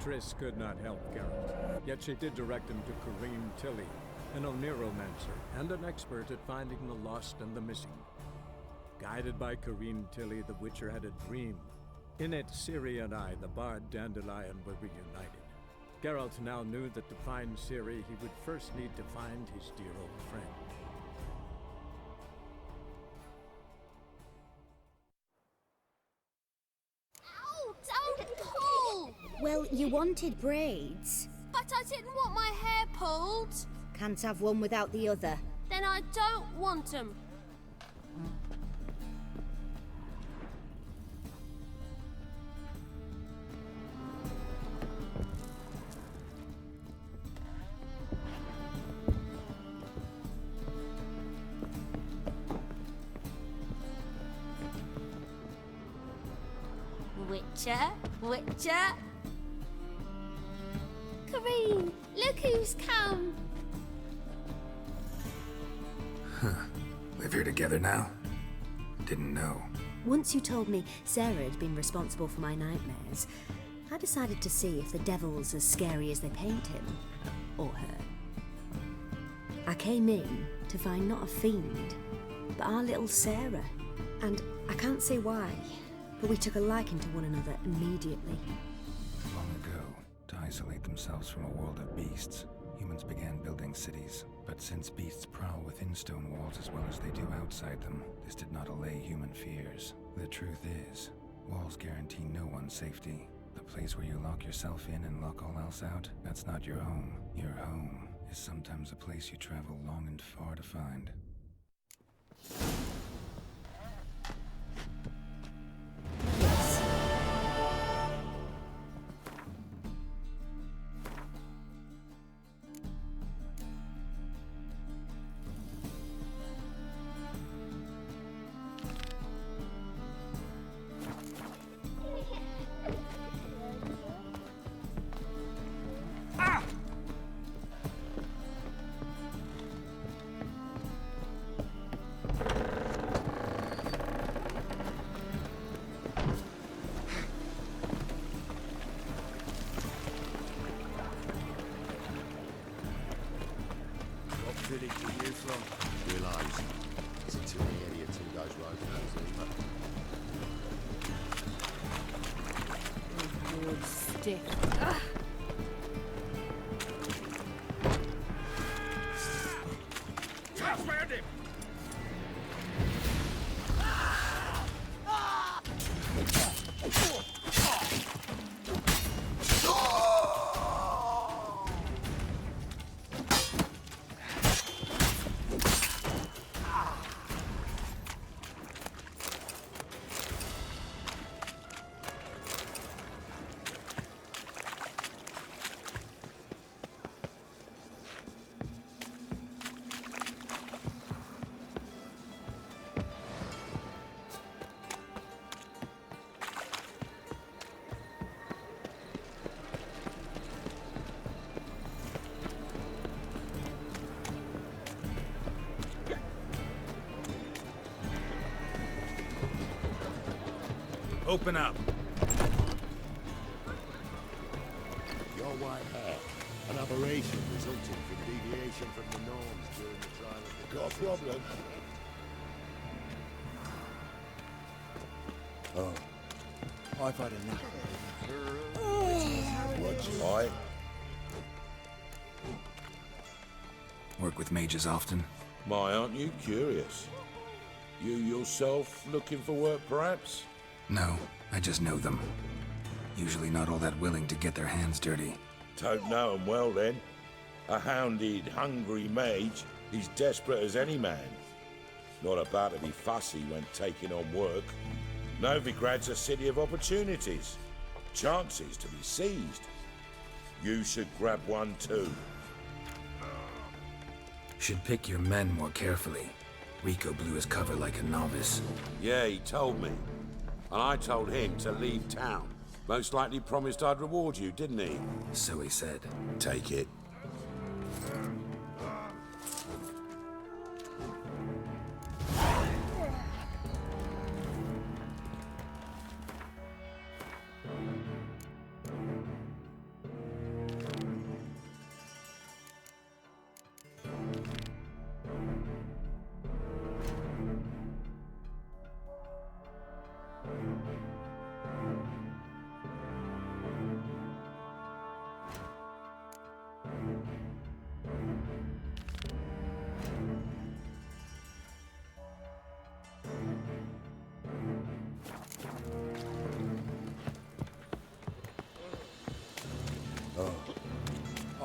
Triss could not help Geralt, yet she did direct him to Kareem Tilly, an Oniromancer and an expert at finding the lost and the missing. Guided by Kareem Tilly, the Witcher had a dream. In it, Ciri and I, the bard Dandelion, were reunited. Geralt now knew that to find Ciri, he would first need to find his dear old friend. Don't pull! Well, you wanted braids. But I didn't want my hair pulled. Can't have one without the other. Then I don't want them. Witcher. Kareem, look who's come. Live here together now? Didn't know. Once you told me Sarah had been responsible for my nightmares, I decided to see if the devil's as scary as they paint him. Or her. I came in to find not a fiend, but our little Sarah. And I can't say why, but we took a liking to one another immediately. Long ago, to isolate themselves from a world of beasts, humans began building cities. But since beasts prowl within stone walls as well as they do outside them, this did not allay human fears. The truth is, walls guarantee no one's safety. The place where you lock yourself in and lock all else out, that's not your home. Your home is sometimes a place you travel long and far to find. Realise it's until the area 2 goes road knows Wood stiff. Ugh. Found him! Open up. Your white hair, an aberration resulting from deviation from the norms during the trial of the... Got a problem? Oh. I've had enough. What's right? Work with mages often? My, aren't you curious? You yourself looking for work, perhaps? No, I just know them. Usually not all that willing to get their hands dirty. Don't know 'em well, then. A hounded, hungry mage is desperate as any man. Not about to be fussy when taking on work. Novigrad's a city of opportunities. chances to be seized. You should grab one too. Should pick your men more carefully. Rico blew his cover like a novice. Yeah, he told me. And I told him to leave town. Most likely promised I'd reward you, didn't he? So he said. Take it.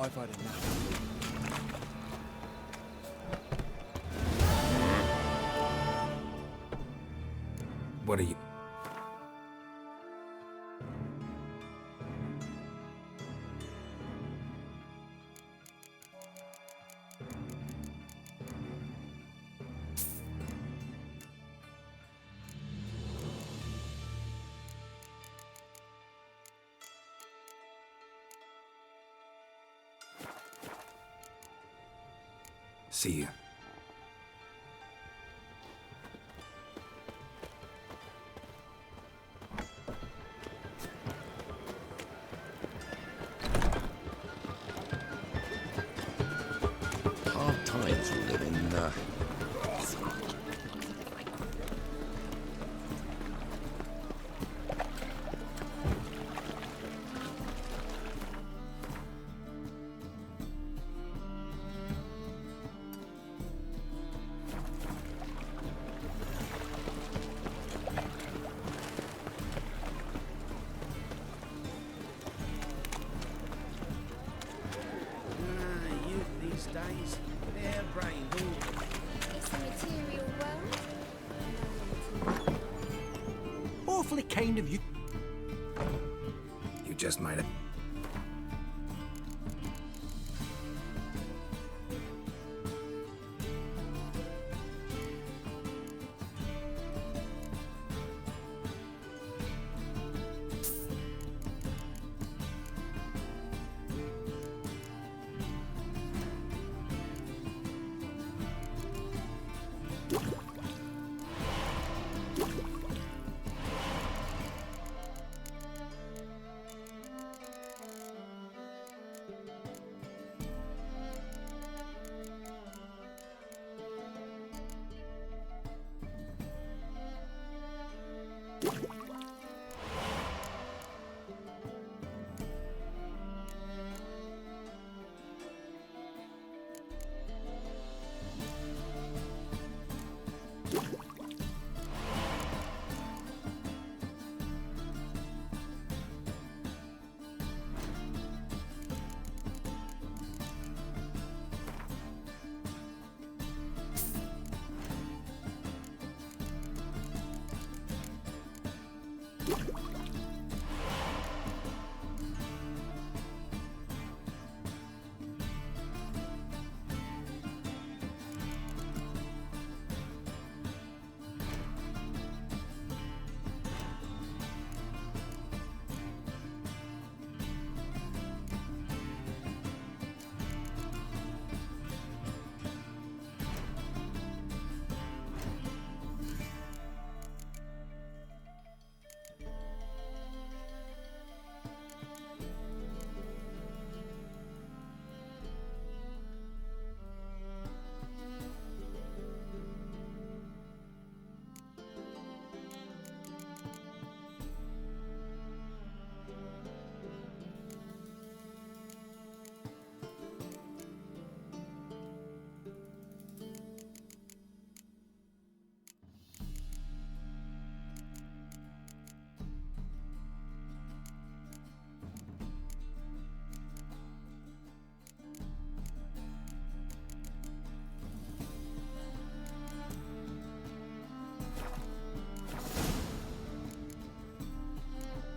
I've had enough. What are you... See you. Hard times we live in, Youth these days, they're brain It's the material world. Awfully kind of you. You just might have...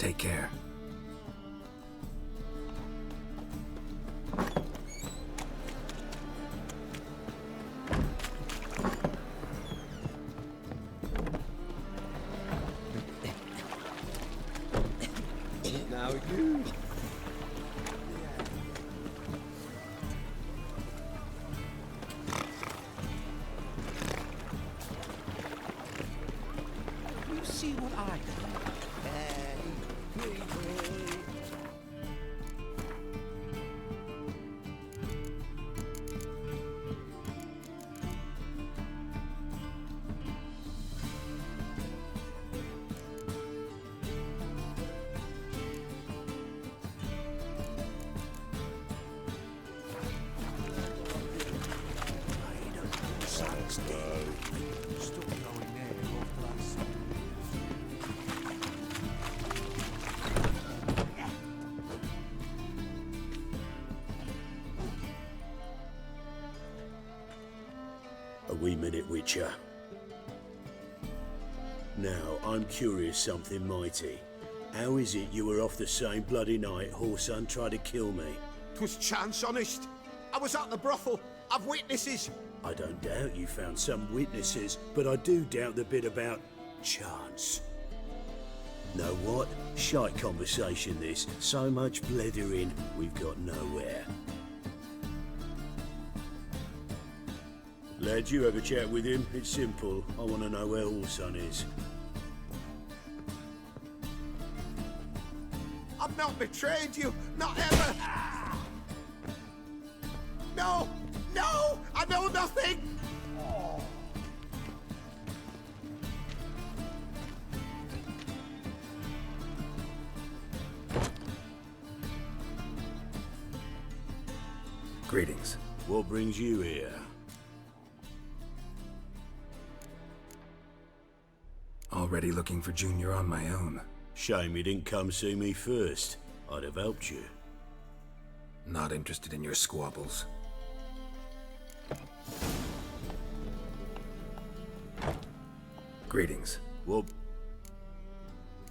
Take care. I still going there, your place. A wee minute, Witcher. Now, I'm curious something mighty. How is it you were off the same bloody night Whoreson tried to kill me? 'Twas chance, honest. I was at the brothel. I've witnesses. I don't doubt you found some witnesses, but I do doubt the bit about chance. Know what? Shite conversation this. So much blethering, we've got nowhere. Lad, you have a chat with him. It's simple. I want to know where Whoreson is. I've not betrayed you. Not ever. No! No! I know nothing! Greetings. What brings you here? Already looking for Junior on my own. Shame you didn't come see me first. I'd have helped you. Not interested in your squabbles. Greetings. Well,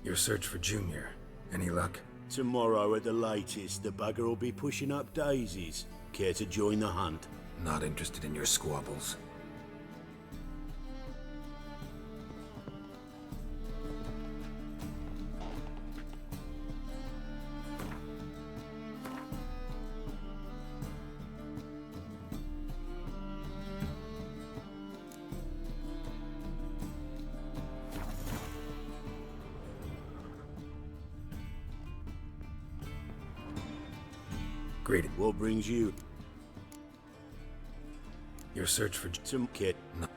Your search for Junior. Any luck? tomorrow at the latest, the bugger will be pushing up daisies. Care to join the hunt? Not interested in your squabbles. Greetings. What brings you? Your search for Some kid. No.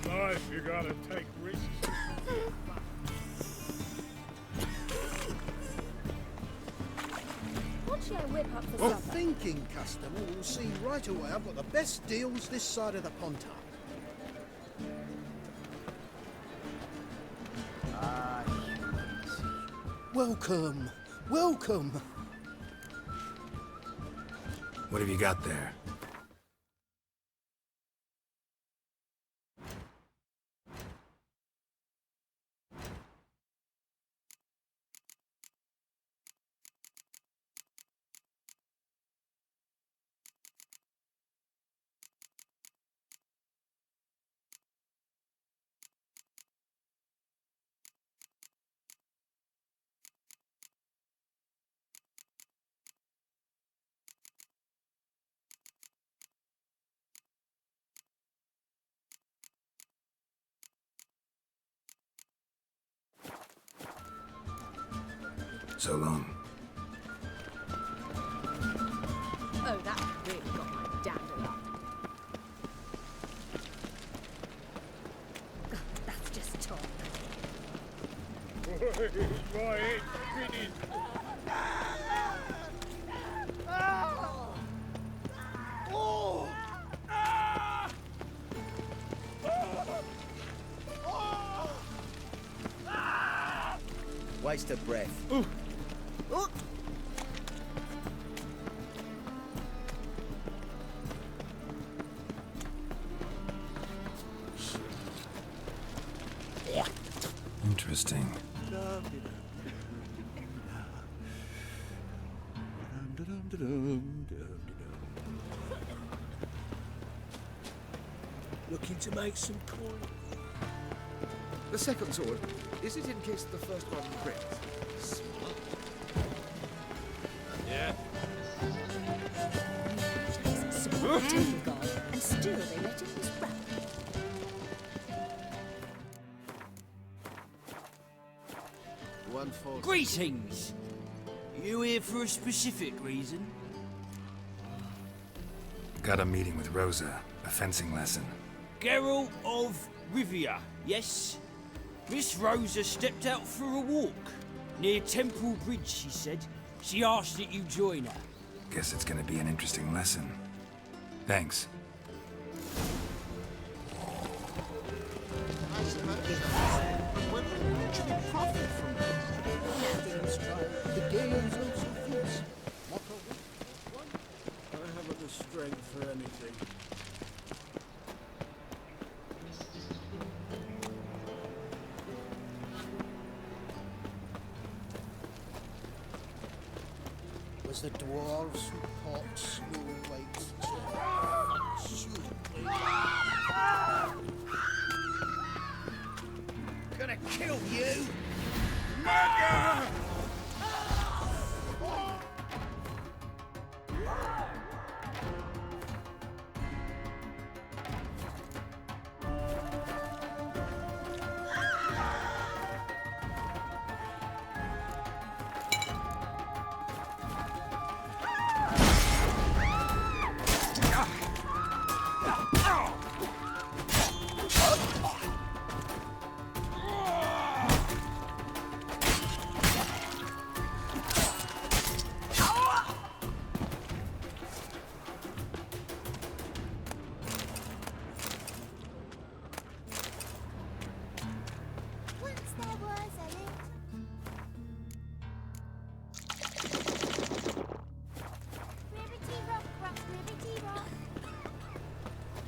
Life, you gotta take risks. What's your whip up for A supper? thinking customer will see right away I've got the best deals this side of the Pontar. Welcome, welcome. What have you got there? So long. Oh, that really got my dander up. God, that's just talk. Right, finish. Waste of breath. Look! Interesting. Looking to make some coin. The second sword, is it in case the first one breaks? Smart. Yeah. Support temple god, and still they let him sprout. One for... Greetings! You here for a specific reason? Got a meeting with Rosa, a fencing lesson. Geralt of Rivia, yes? Miss Rosa stepped out for a walk. Near Temple Bridge, she said. She asked that you join her. Guess it's gonna be an interesting lesson. Thanks. I suppose. But when will we actually profit from it? Nothing's right. The game's also fierce. Motto. I haven't the strength for anything. Was the dwarves who fought slow waits to Gonna kill you!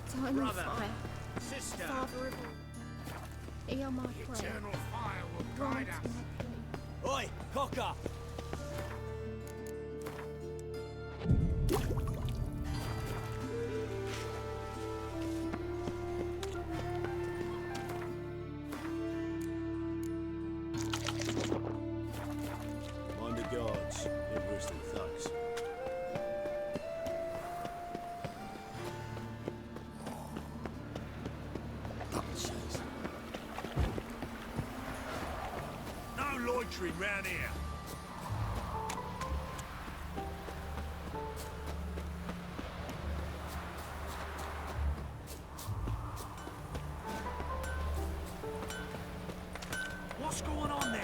Time of fire. Sister! Father of all. Hear my prayer. Eternal fire will Grant guide us. my plea. Oi, Cocker! Mind the guards. They're worse than thugs. No loitering round here. What's going on there?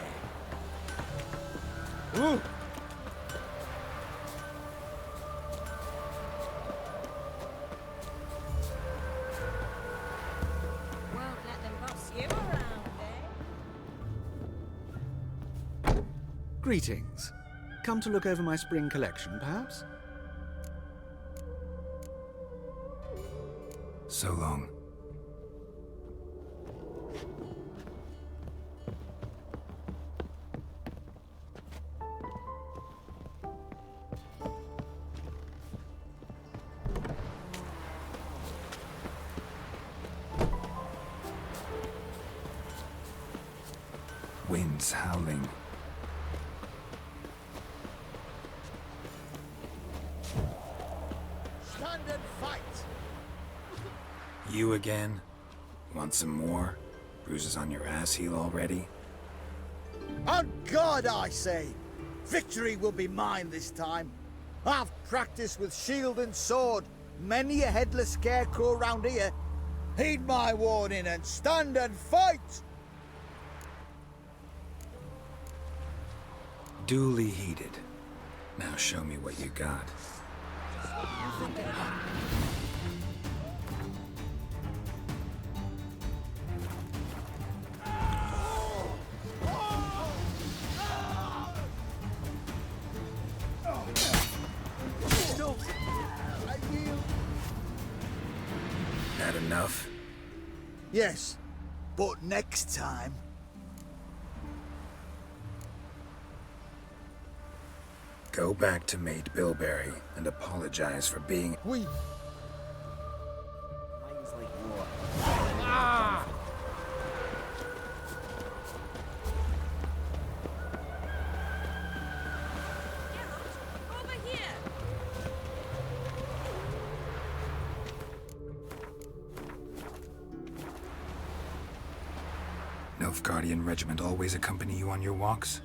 Won't let them boss you around, eh? Greetings. Come to look over my spring collection, perhaps? So long. Winds howling. Stand and fight! You again? Want some more? Bruises on your ass heel already? On God, I say! Victory will be mine this time. I've practiced with shield and sword. Many a headless scarecrow round here. Heed my warning and stand and fight! Duly heeded. Now show me what you got. enough? Yes, but next time... Go back to Mate Bilberry and apologize for being... We... Nilfgaardian regiment always accompany you on your walks?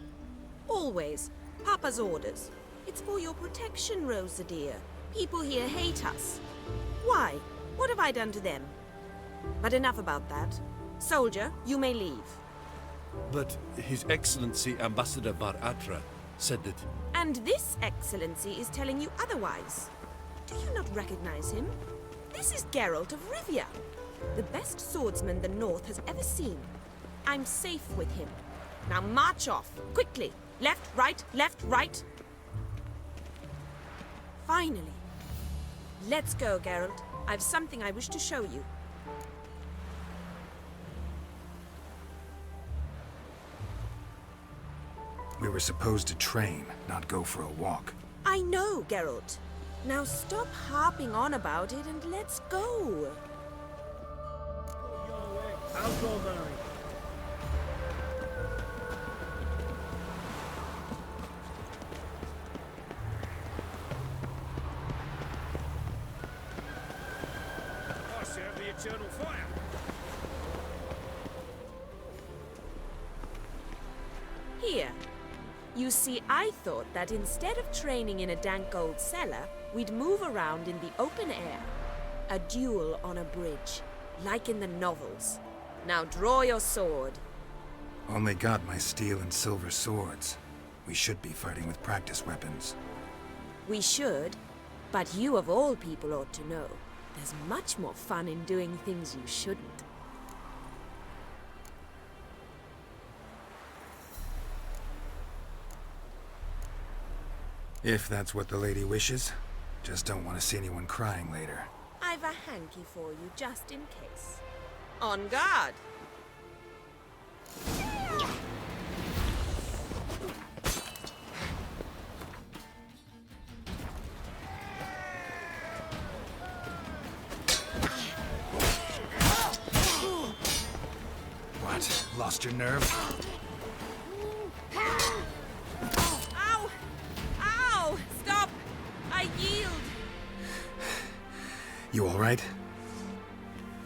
Always. Papa's orders. It's for your protection, Rosa dear. People here hate us. Why? What have I done to them? But enough about that. Soldier, you may leave. But His Excellency Ambassador Var Atra said that... And this Excellency is telling you otherwise. Do you not recognize him? This is Geralt of Rivia, the best swordsman the North has ever seen. I'm safe with him. Now march off, quickly. Left, right, left, right. Finally. Let's go, Geralt. I've something I wish to show you. We were supposed to train, not go for a walk. I know, Geralt. Now stop harping on about it and let's go. I'll go, Mary. I serve the eternal fire. Here. You see, I thought that instead of training in a dank old cellar, we'd move around in the open air. A duel on a bridge, like in the novels. Now draw your sword. Only got my steel and silver swords. We should be fighting with practice weapons. We should, but you of all people ought to know. There's much more fun in doing things you shouldn't. If that's what the lady wishes. Just don't want to see anyone crying later. I've a hanky for you, just in case. On guard! What? Lost your nerve? Ow! Ow! Stop! I yield! You alright?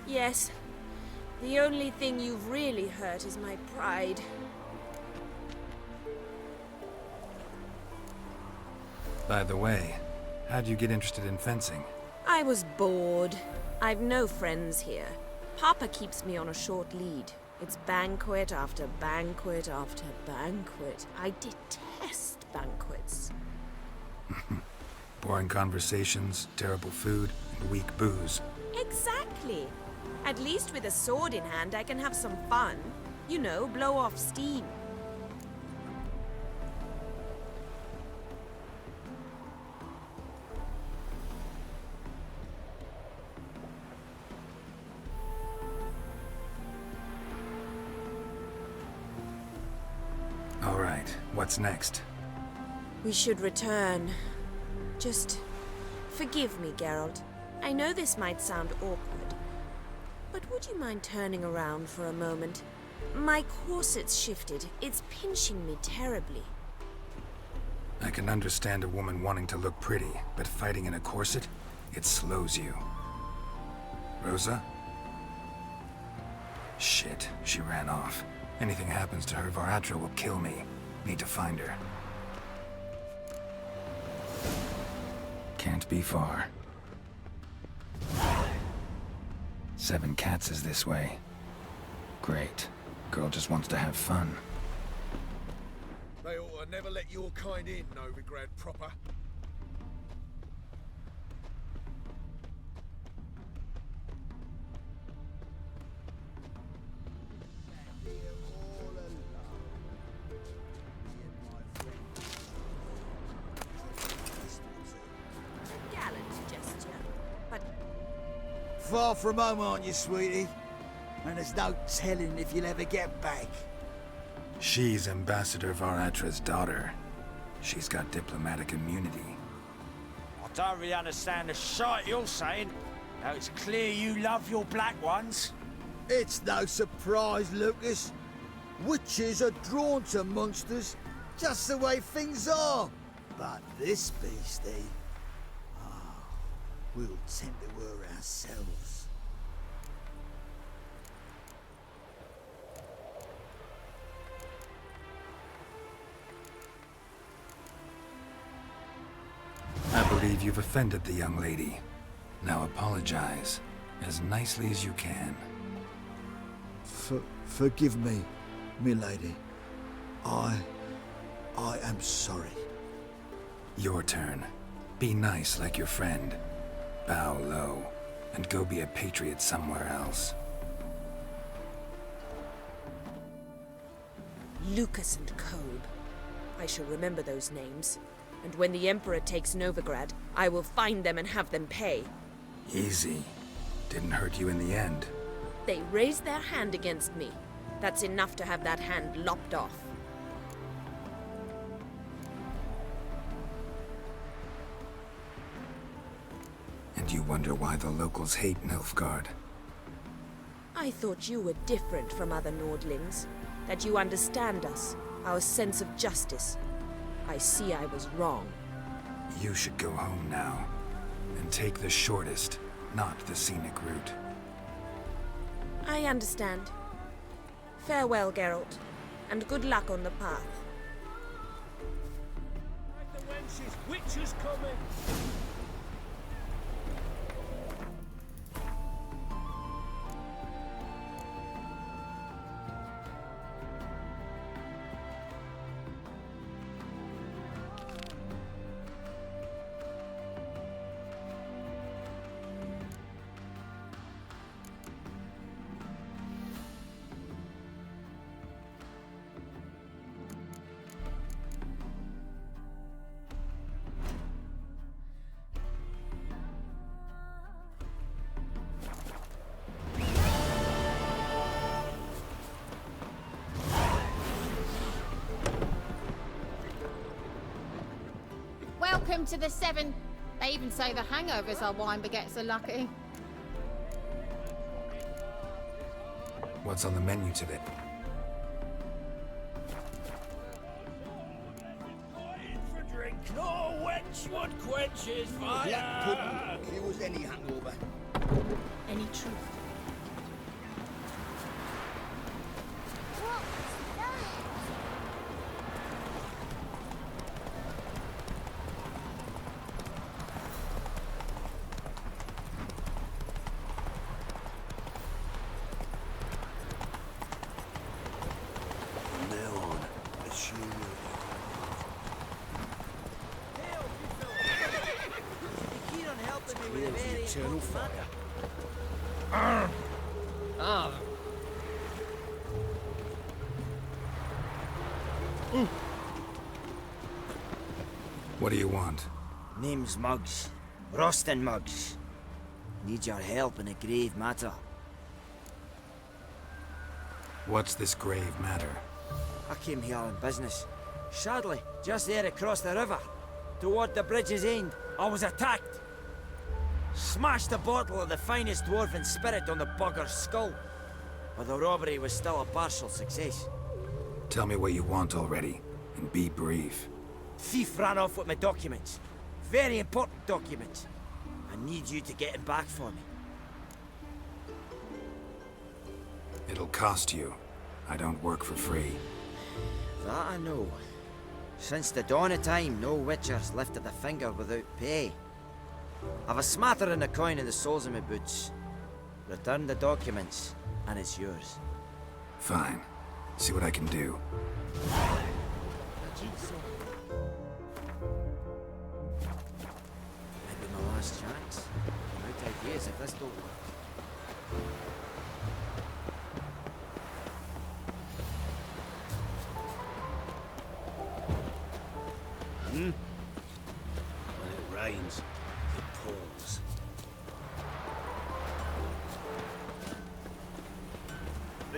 Yes. The only thing you've really hurt is my pride. By the way, how'd you get interested in fencing? I was bored. I've no friends here. Papa keeps me on a short lead. It's banquet after banquet after banquet. I detest banquets. Boring conversations, terrible food, and weak booze. Exactly. At least with a sword in hand, I can have some fun. You know, blow off steam. All right, what's next? We should return. Just forgive me, Geralt. I know this might sound awkward, but would you mind turning around for a moment? My corset's shifted. It's pinching me terribly. I can understand a woman wanting to look pretty, but fighting in a corset, it slows you. Rosa? Shit, she ran off. Anything happens to her, Var Atra will kill me. Need to find her. Can't be far. 7 Cats is this way. Great. Girl just wants to have fun. They ought to never let your kind in, Novigrad proper. far from home, aren't you, sweetie? And there's no telling if you'll ever get back. She's Ambassador Varatra's daughter. She's got diplomatic immunity. I don't really understand the shite you're saying. Now it's clear you love your black ones. It's no surprise, Lucas. Witches are drawn to monsters, just the way things are. But this beastie, we'll tend to her ourselves. I believe you've offended the young lady. Now apologize, as nicely as you can. Forgive me, milady. I am sorry. Your turn. Be nice like your friend. Bow low, and go be a patriot somewhere else. Lucas and Kobe. I shall remember those names. And when the Emperor takes Novigrad, I will find them and have them pay. Easy. Didn't hurt you in the end. They raised their hand against me. That's enough to have that hand lopped off. And you wonder why the locals hate Nilfgaard. I thought you were different from other Nordlings. That you understand us, our sense of justice. I see I was wrong. You should go home now. And take the shortest, not the scenic route. I understand. Farewell, Geralt. And good luck on the path. The wench's witch is coming! Welcome to the Seven. They even say the hangovers are wine begets are lucky. What's on the menu today? For drink, no wench would quench his fire! Black pudding cures any hangover. Any truth? Eternal fire. What do you want? Name's Muggs. Rostin Muggs. Need your help in a grave matter. What's this grave matter? I came here on business. Sadly, just there across the river, toward the bridge's end, I was attacked. Smashed a bottle of the finest dwarven spirit on the bugger's skull. But the robbery was still a partial success. Tell me what you want already, and be brief. Thief ran off with my documents. Very important documents. I need you to get him back for me. It'll cost you. I don't work for free. That I know. Since the dawn of time, no witcher's lifted a finger without pay. I've a smattering of coin in the soles of my boots. Return the documents, and it's yours. Fine. See what I can do. Maybe my last chance. I'm out of ideas if this don't work. When it rains, it pours.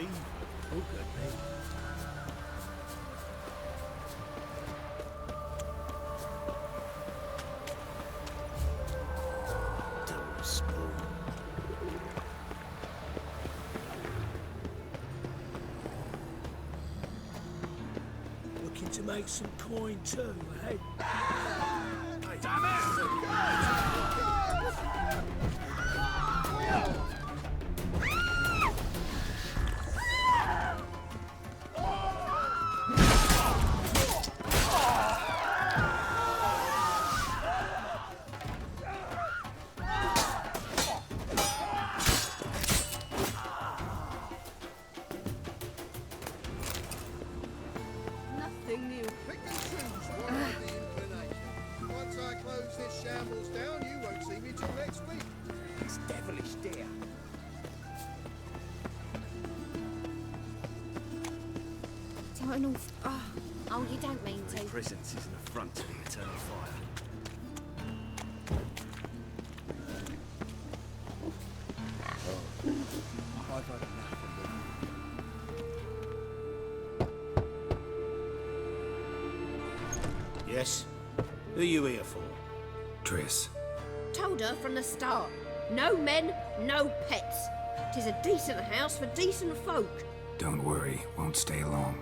evil. Look at me. Double spoon. Looking to make some coin too, eh? Damn it! Nothing new. Pick and choose one of the inclination. Once I close this shambles down, you won't see me till next week. It's devilish dear. Don't all... Oh, you don't mean to. Presence is an affront to the eternal fire. I've had enough of them. Yes? Who are you here for? Triss. Told her from the start. No men, no pets. 'Tis a decent house for decent folk. Don't worry, won't stay long.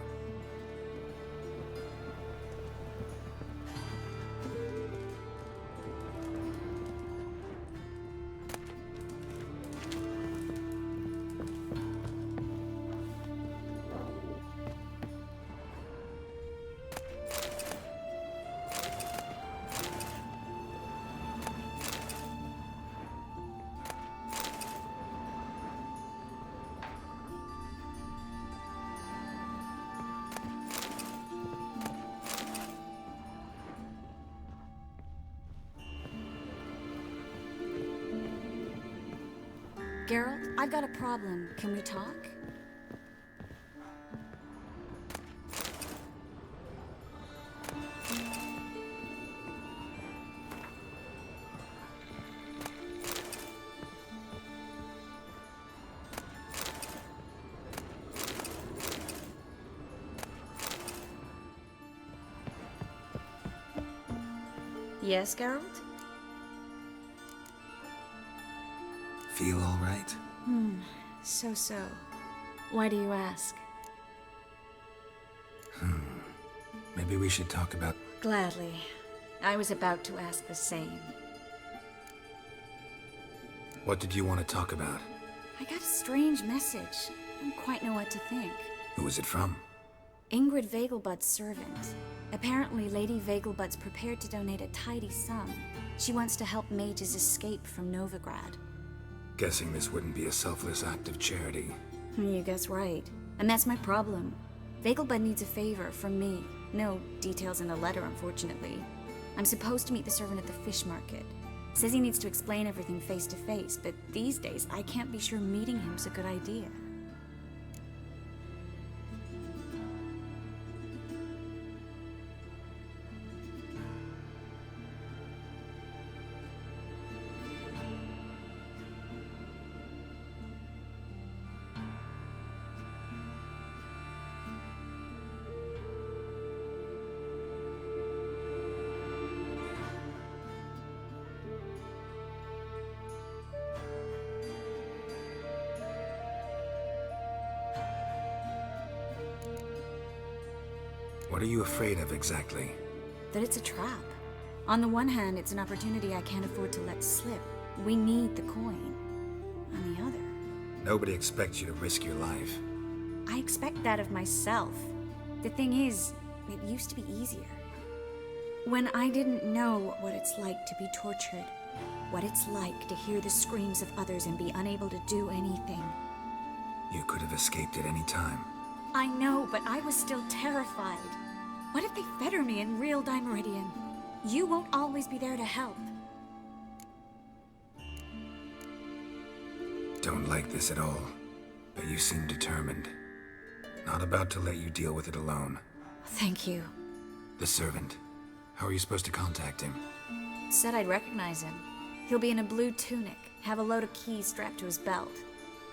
Geralt, I've got a problem. Can we talk? Yes, Geralt? Feel all right? So. Why do you ask? Maybe we should talk about... Gladly. I was about to ask the same. What did you want to talk about? I got a strange message. I don't quite know what to think. Who was it from? Ingrid Vegelbud's servant. Apparently, Lady Vegelbud's prepared to donate a tidy sum. She wants to help mages escape from Novigrad. Guessing this wouldn't be a selfless act of charity. You guess right. And that's my problem. Vegelbud needs a favor from me. No details in the letter, unfortunately. I'm supposed to meet the servant at the fish market. Says he needs to explain everything face to face, but these days I can't be sure meeting him's a good idea. What are you afraid of exactly? That it's a trap. On the one hand, it's an opportunity I can't afford to let slip. We need the coin. On the other... Nobody expects you to risk your life. I expect that of myself. The thing is, it used to be easier. When I didn't know what it's like to be tortured, what it's like to hear the screams of others and be unable to do anything. You could have escaped at any time. I know, but I was still terrified. What if they fetter me in real Dimeridian? You won't always be there to help. Don't like this at all, but you seem determined. Not about to let you deal with it alone. Thank you. The servant. How are you supposed to contact him? Said I'd recognize him. He'll be in a blue tunic, have a load of keys strapped to his belt.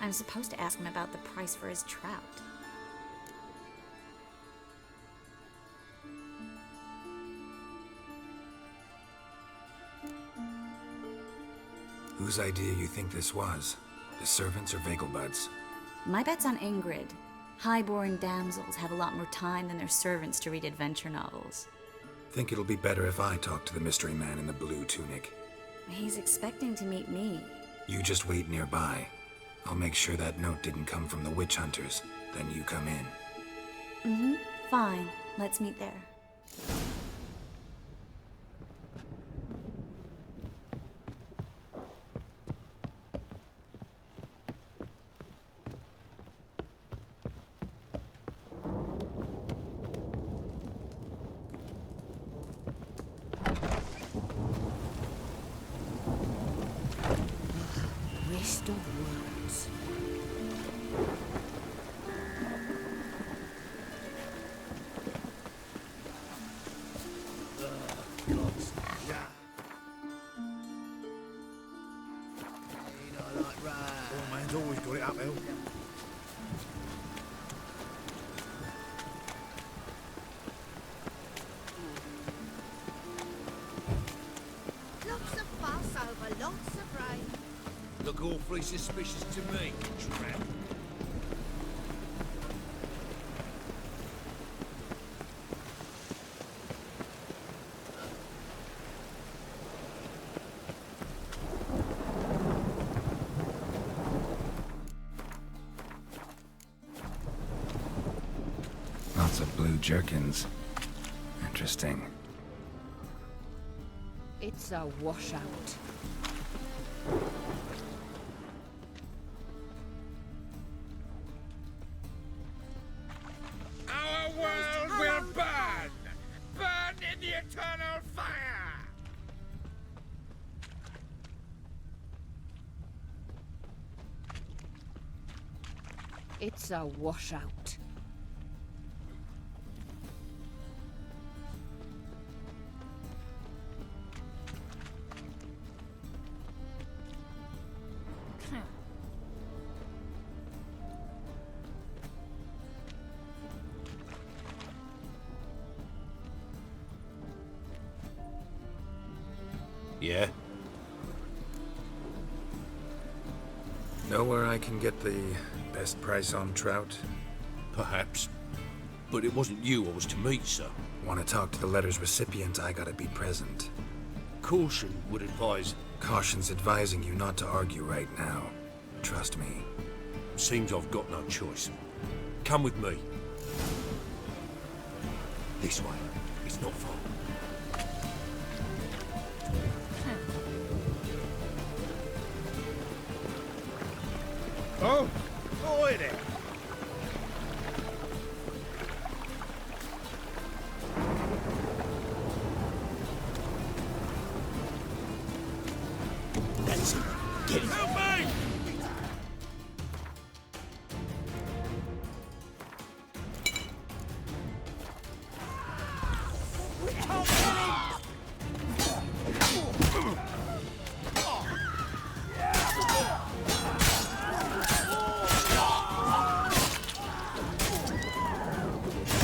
I'm supposed to ask him about the price for his trout. Whose idea you think this was? The servants or Vegelbud's? My bet's on Ingrid. High-born damsels have a lot more time than their servants to read adventure novels. Think it'll be better if I talk to the mystery man in the blue tunic. He's expecting to meet me. You just wait nearby. I'll make sure that note didn't come from the witch hunters. Then you come in. Mm-hmm. Fine. Let's meet there. Rest of words. Poor man's always got it uphill. Lots of fuss over lots of rain. Look awfully suspicious to me, tramp. Lots of blue jerkins. Interesting. It's a washout. Our world will burn! Burn in the eternal fire! It's a washout. Yeah? Know where I can get the best price on trout? Perhaps. But it wasn't you I was to meet, sir. Want to talk to the letter's recipient, I gotta be present. Caution would advise... Caution's advising you not to argue right now. Trust me. Seems I've got no choice. Come with me. This way. It's not far. Oh! Oi there! That's it. Get it. Help me!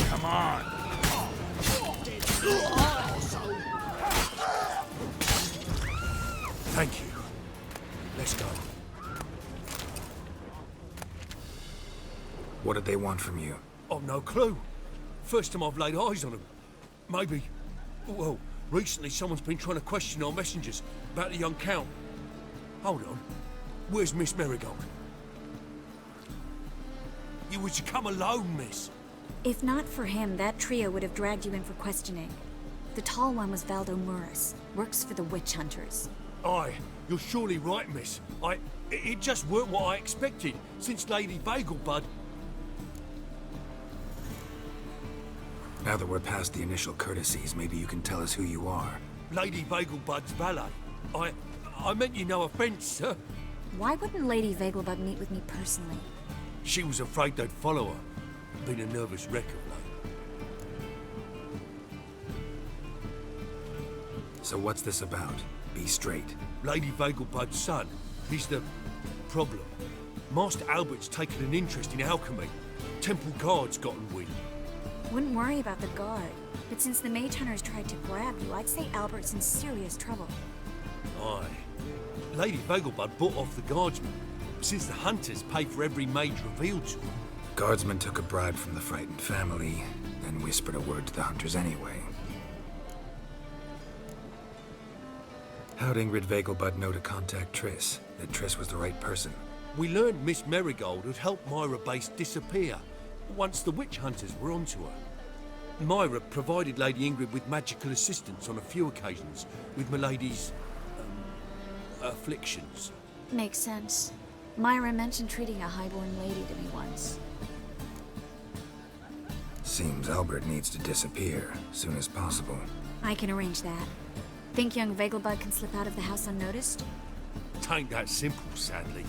Come on! Thank you. Let's go. What did they want from you? I've no clue. First time I've laid eyes on them. Maybe... Well, recently someone's been trying to question our messengers about the young Count. Hold on. Where's Miss Marigold? You were to come alone, miss. If not for him, that trio would have dragged you in for questioning. The tall one was Valdo Muris. Works for the witch hunters. Aye, you're surely right, miss. It just weren't what I expected, since Lady Vegelbud... Now that we're past the initial courtesies, maybe you can tell us who you are. Lady Vegelbud's valet. I meant you no offence, sir. Why wouldn't Lady Vegelbud meet with me personally? She was afraid they'd follow her. Been a nervous wreck of late. So what's this about? Be straight. Lady Vegelbud's son. He's the problem. Master Albert's taken an interest in alchemy. Temple Guard's gotten wind. Wouldn't worry about the guard, but since the mage hunters tried to grab you, I'd say Albert's in serious trouble. Aye. Lady Vegelbud bought off the guardsmen, since the hunters pay for every mage revealed to them. Guardsmen took a bribe from the frightened family, then whispered a word to the hunters anyway. How'd Ingrid Vegelbud know to contact Triss? That Triss was the right person? We learned Miss Merigold had helped Myra Base disappear once the witch hunters were onto her. Myra provided Lady Ingrid with magical assistance on a few occasions with Milady's afflictions. Makes sense. Myra mentioned treating a highborn lady to me once. Seems Albert needs to disappear soon as possible. I can arrange that. Think young Vegelbud can slip out of the house unnoticed? Tain't that simple, sadly.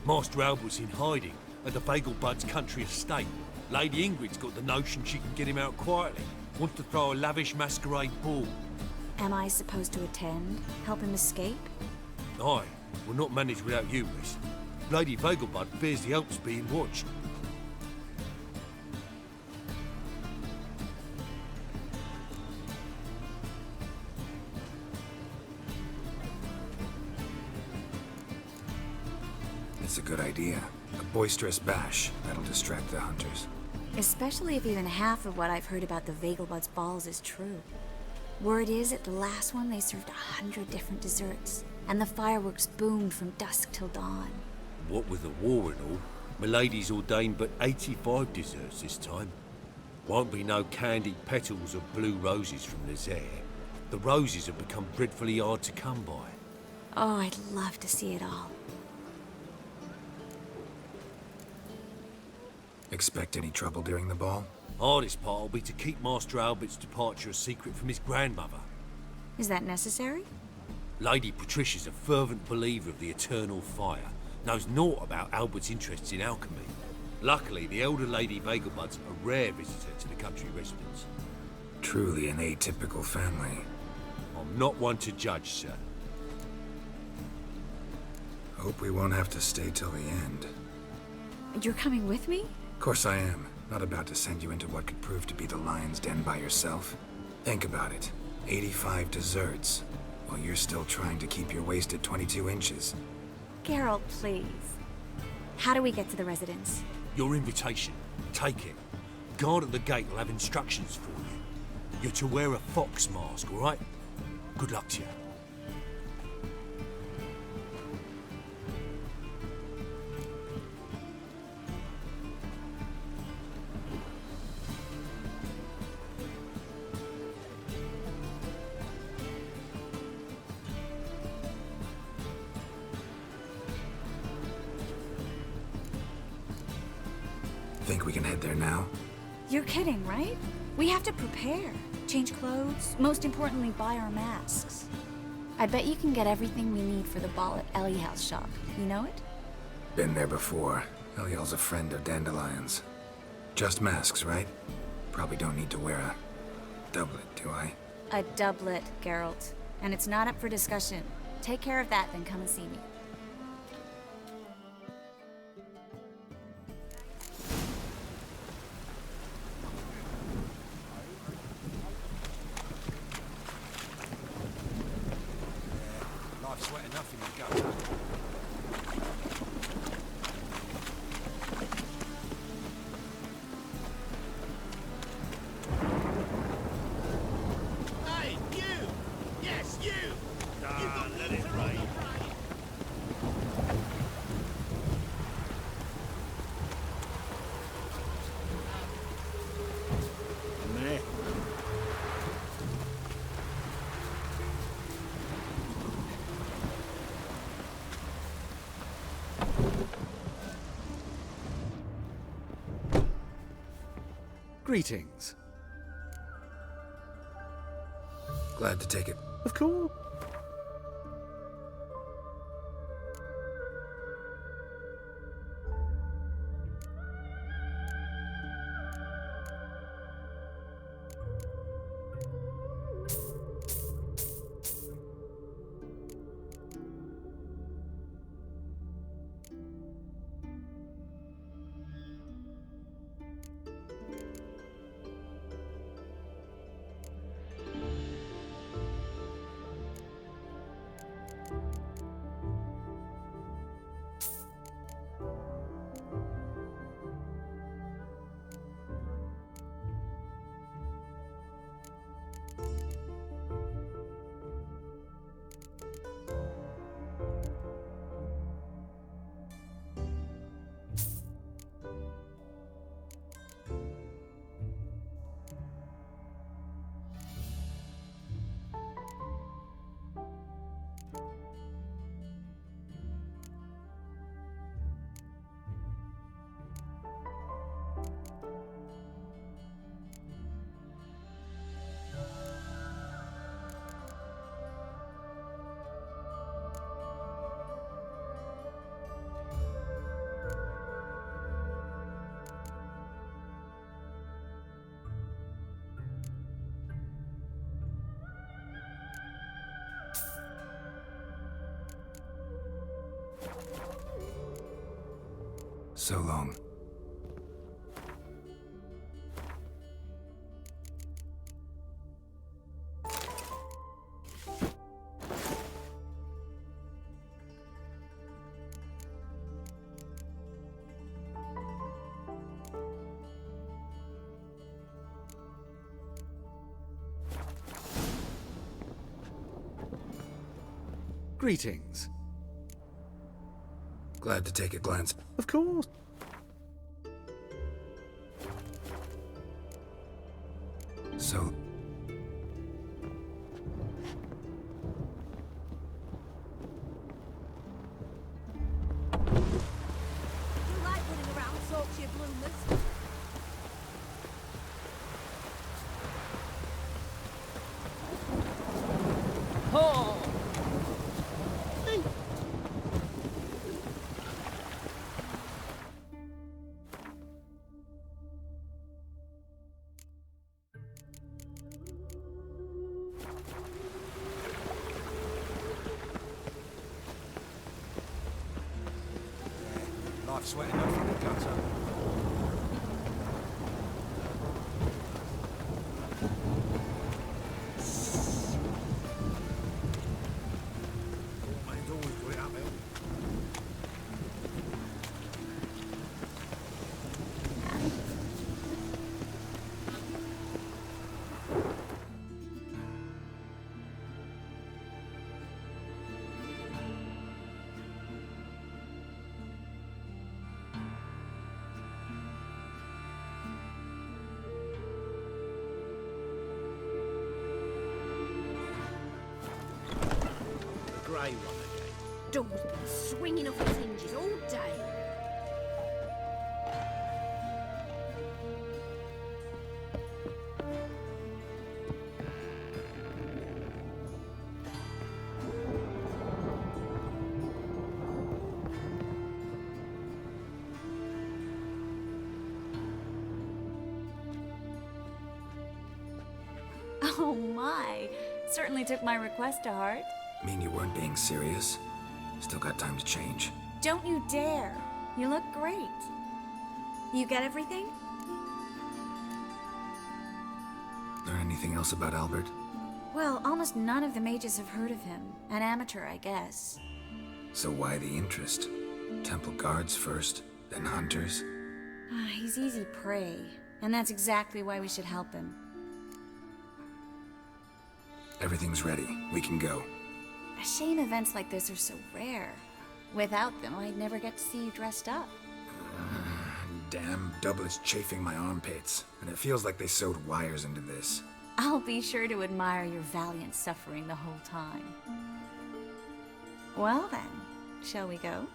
Master Albert's in hiding at the Vegelbud's country estate. Lady Ingrid's got the notion she can get him out quietly. Wants to throw a lavish masquerade ball. Am I supposed to attend? Help him escape? Aye, we'll not manage without you, miss. Lady Vegelbud fears the Alps being watched. It's a good idea. A boisterous bash that'll distract the hunters. Especially if even half of what I've heard about the Vegelbud's balls is true. Word is, at the last one they served 100 different desserts, and the fireworks boomed from dusk till dawn. What with the war and all, Milady's ordained but 85 desserts this time. Won't be no candied petals or blue roses from Nazaire. The roses have become dreadfully hard to come by. Oh, I'd love to see it all. Expect any trouble during the ball? Hardest part will be to keep Master Albert's departure a secret from his grandmother. Is that necessary? Lady Patricia's a fervent believer of the eternal fire. Knows naught about Albert's interests in alchemy. Luckily, the elder Lady Vegelbud's a rare visitor to the country residence. Truly an atypical family. I'm not one to judge, sir. Hope we won't have to stay till the end. You're coming with me? Of course I am. Not about to send you into what could prove to be the lion's den by yourself. Think about it. 85 desserts, while you're still trying to keep your waist at 22 inches. Geralt, please. How do we get to the residence? Your invitation. Take it. Guard at the gate will have instructions for you. You're to wear a fox mask, all right? Good luck to you. Think we can head there now? You're kidding, right? We have to prepare. Change clothes, most importantly, buy our masks. I bet you can get everything we need for the ball at Eliel's shop. You know it? Been there before. Eliel's a friend of Dandelion's. Just masks, right? Probably don't need to wear a doublet, do I? A doublet, Geralt. And it's not up for discussion. Take care of that, then come and see me. Life's wet enough in the gutter. Hey, you! Yes, you! Let it rain. Meh. Greetings. Glad to take it. Of course. So long. Greetings. Glad to take a glance. Of course. So, You like running around, talk to your bloomers. Oh! Life sweating up from the gutter. Man's always got it uphill. The grey one again. Door's been swinging off its hinges all day. Oh my. Certainly took my request to heart. mean you weren't being serious? Still got time to change. Don't you dare. You look great. You get everything? Learn anything else about Albert? Well, almost none of the mages have heard of him. An amateur, I guess. So why the interest? Temple guards first, then hunters? He's easy prey, and that's exactly why we should help him. Everything's ready. We can go. A shame events like this are so rare. Without them, I'd never get to see you dressed up. Damn doublets chafing my armpits, and it feels like they sewed wires into this. I'll be sure to admire your valiant suffering the whole time. Well then, shall we go?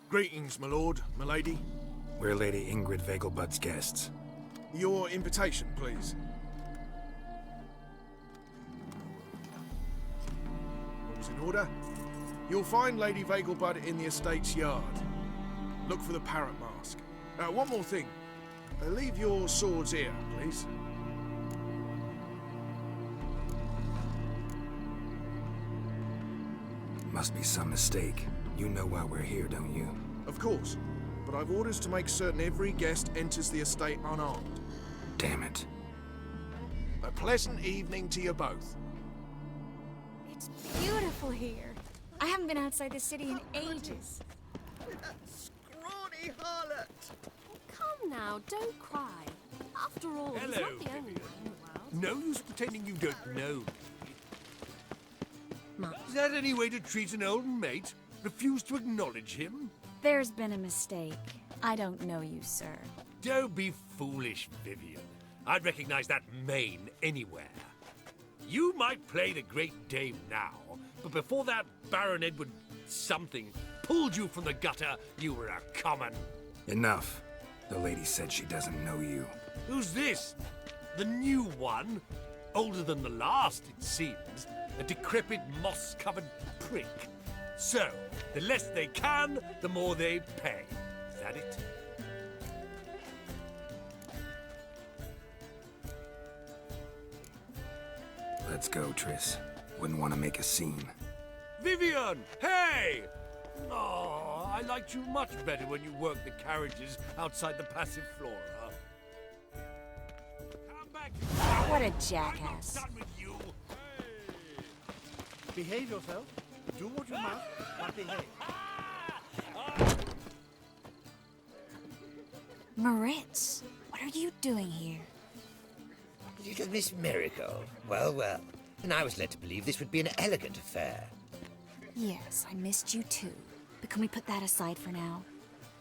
Greetings, my lord, my lady. We're Lady Ingrid Vegelbud's guests. Your invitation, please. All's in order. You'll find Lady Vegelbud in the estate's yard. Look for the parrot mask. One more thing. Leave your swords here, please. Must be some mistake. You know why we're here, don't you? Of course. But I've orders to make certain every guest enters the estate unarmed. Damn it. A pleasant evening to you both. It's beautiful here. I haven't been outside the city in ages. That scrawny harlot! Come now, don't cry. After all, he's Hello, not the only one in the world. No use pretending you don't know me. Is that any way to treat an old mate? Refuse to acknowledge him? There's been a mistake. I don't know you, sir. Don't be foolish, Vivian. I'd recognize that mane anywhere. You might play the Great Dame now, but before that Baron Edward something pulled you from the gutter, you were a common. Enough. The lady said she doesn't know you. Who's this? The new one? Older than the last, it seems. A decrepit, moss-covered creek. So, the less they can, the more they pay. Is that it? Let's go, Triss. Wouldn't want to make a scene. Vivian! Hey! Oh, I liked you much better when you worked the carriages outside the passive flora. Come back! What a jackass. I'm not done with you. Behave yourself. Do what you must, but behave. Moritz, what are you doing here? Little Miss Miracle. Well, well. And I was led to believe this would be an elegant affair. Yes, I missed you too. But can we put that aside for now?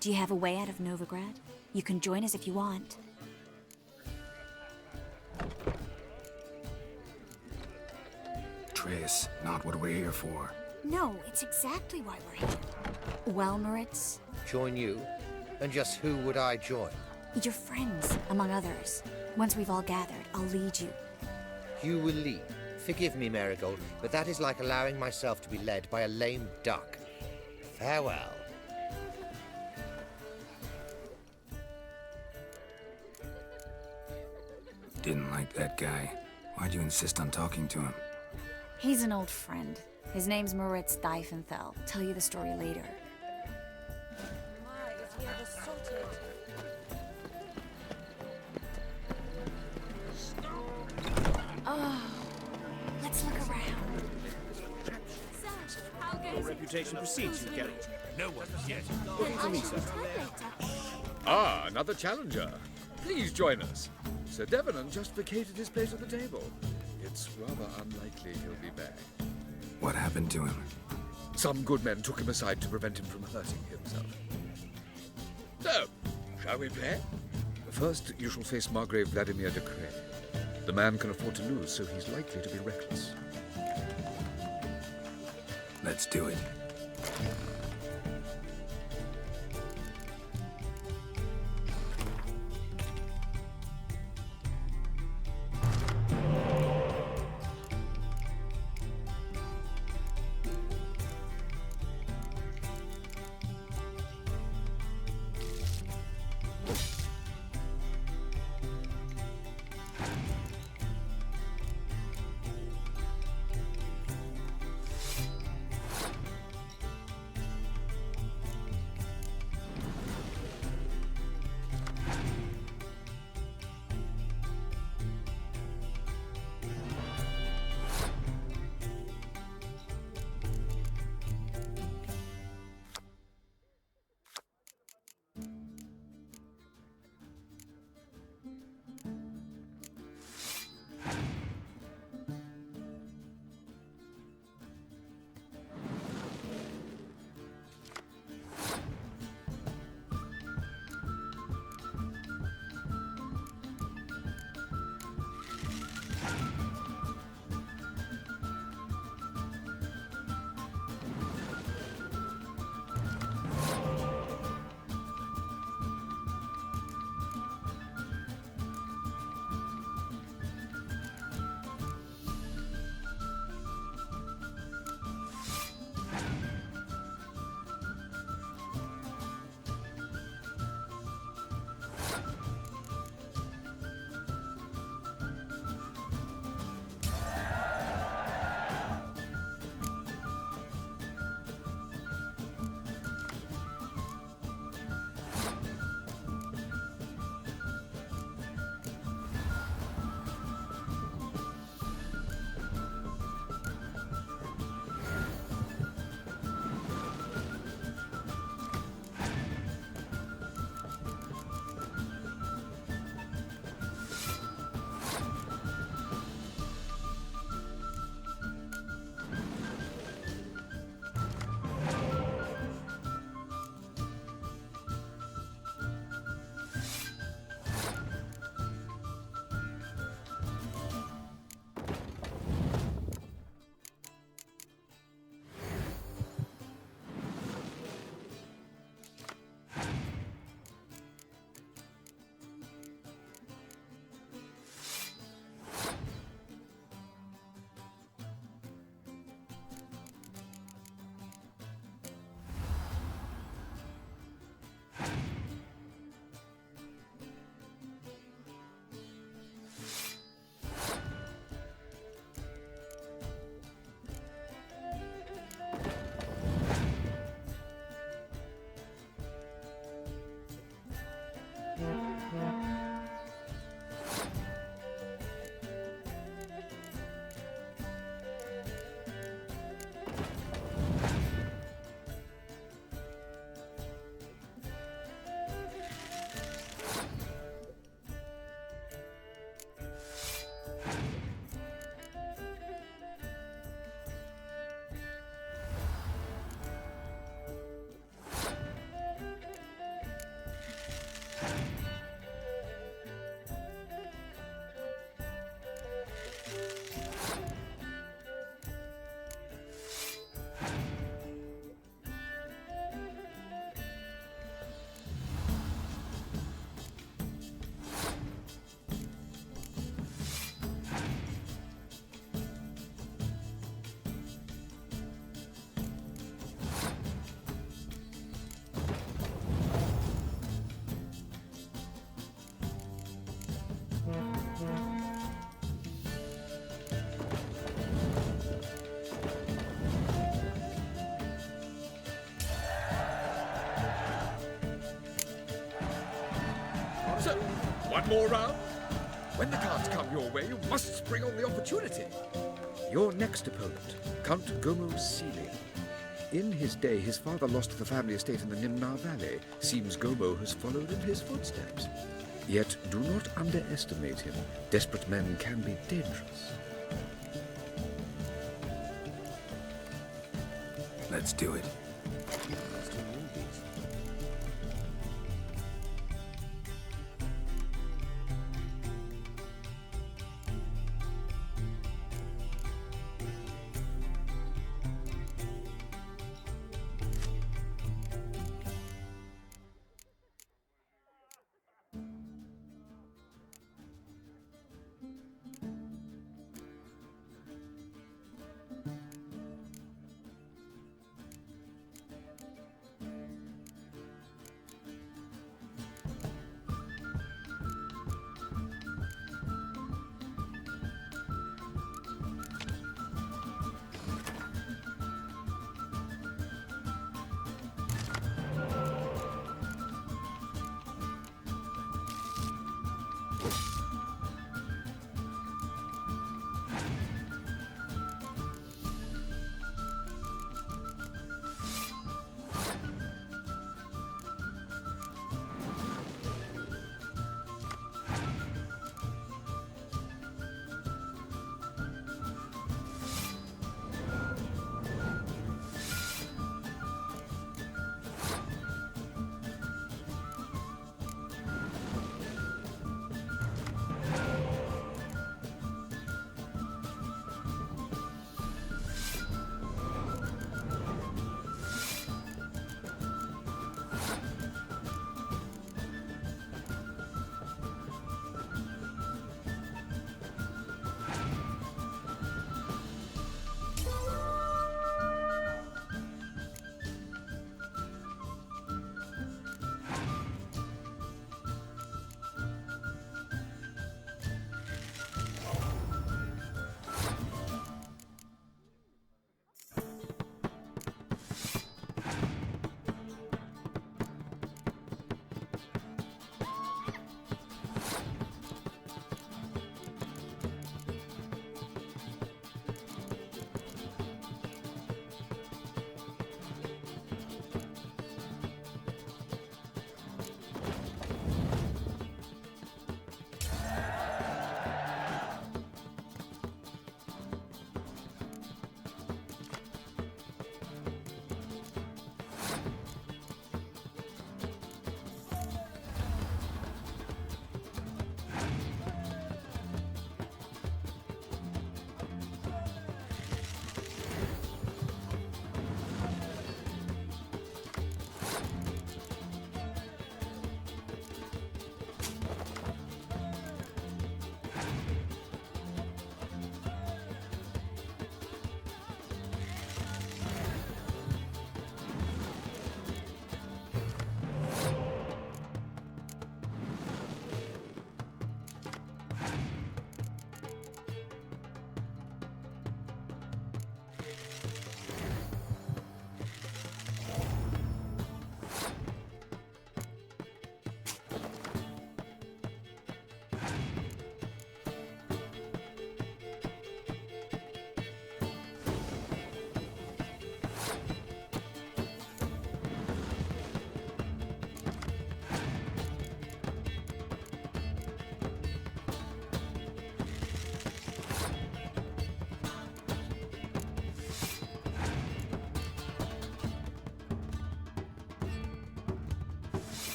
Do you have a way out of Novigrad? You can join us if you want. Triss, not what we're here for. No, it's exactly why we're here. Well, Moritz? Join you? And just who would I join? Your friends, among others. Once we've all gathered, I'll lead you. You will lead. Forgive me, Marigold, but that is like allowing myself to be led by a lame duck. Farewell. Didn't like that guy. Why'd you insist on talking to him? He's an old friend. His name's Moritz Diefenthal. Tell you the story later. My, is he ever sorted? Oh, let's look around. Your reputation precedes you, Geralt. No one yet. Looking for me, sir. Ah, another challenger. Please join us. Sir Devenant just vacated his place at the table. It's rather unlikely he'll be back. What happened to him? Some good men took him aside to prevent him from hurting himself. So, shall we play? First, you shall face Margrave Vladimir de Cray. The man can afford to lose, so he's likely to be reckless. Let's do it. So, one more round? When the cards come your way, you must spring on the opportunity. Your next opponent, Count Gomo Seeley. In his day, his father lost the family estate in the Nimnar Valley. Seems Gomo has followed in his footsteps. Yet, do not underestimate him. Desperate men can be dangerous. Let's do it.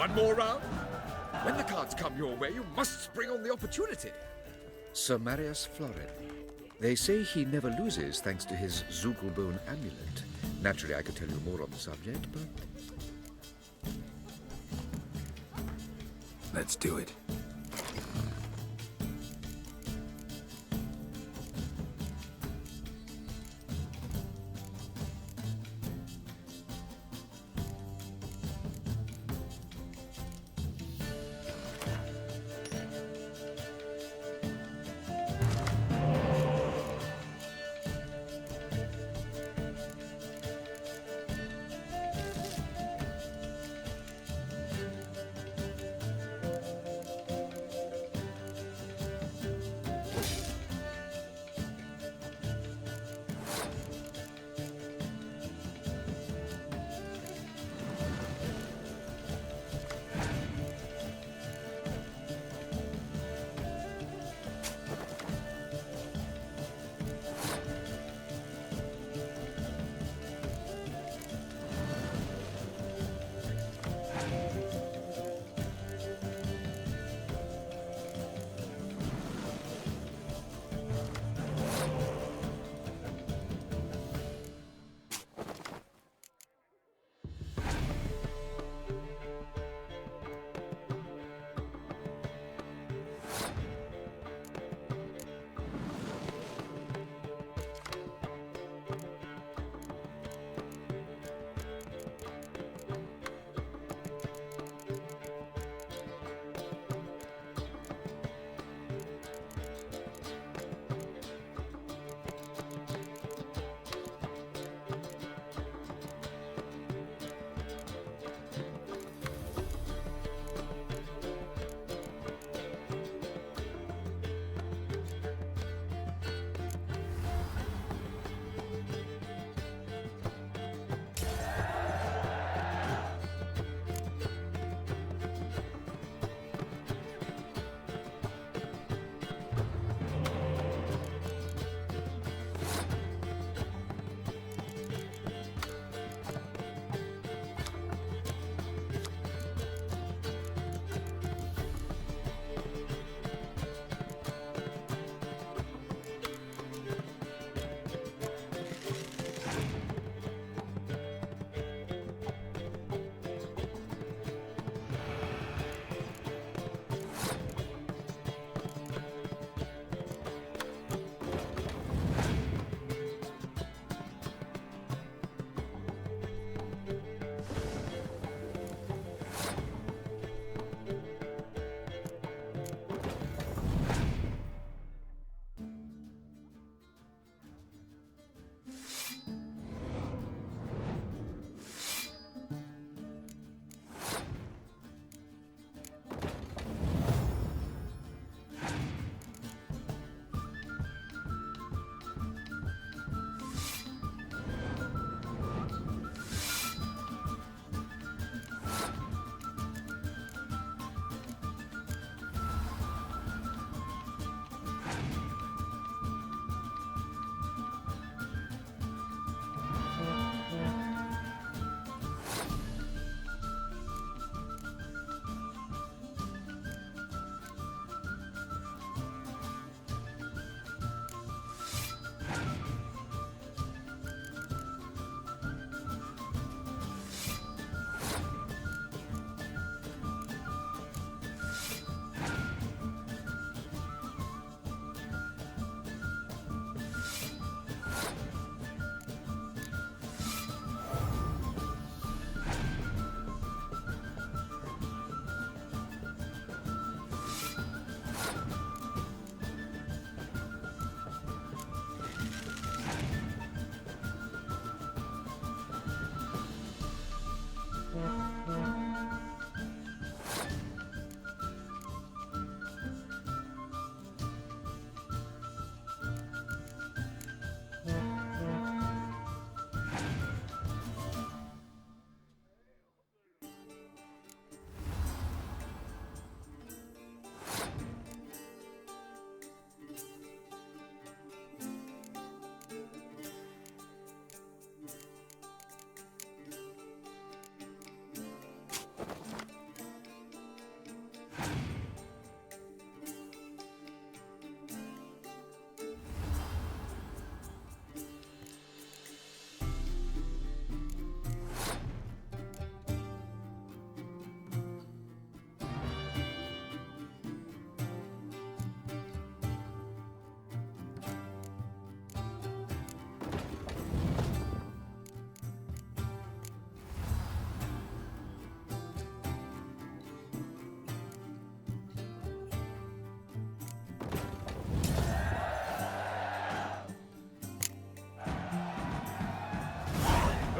One more round? When the cards come your way, you must spring on the opportunity. Sir Marius Florid. They say he never loses thanks to his Zugelbone amulet. Naturally, I could tell you more on the subject, but... Let's do it.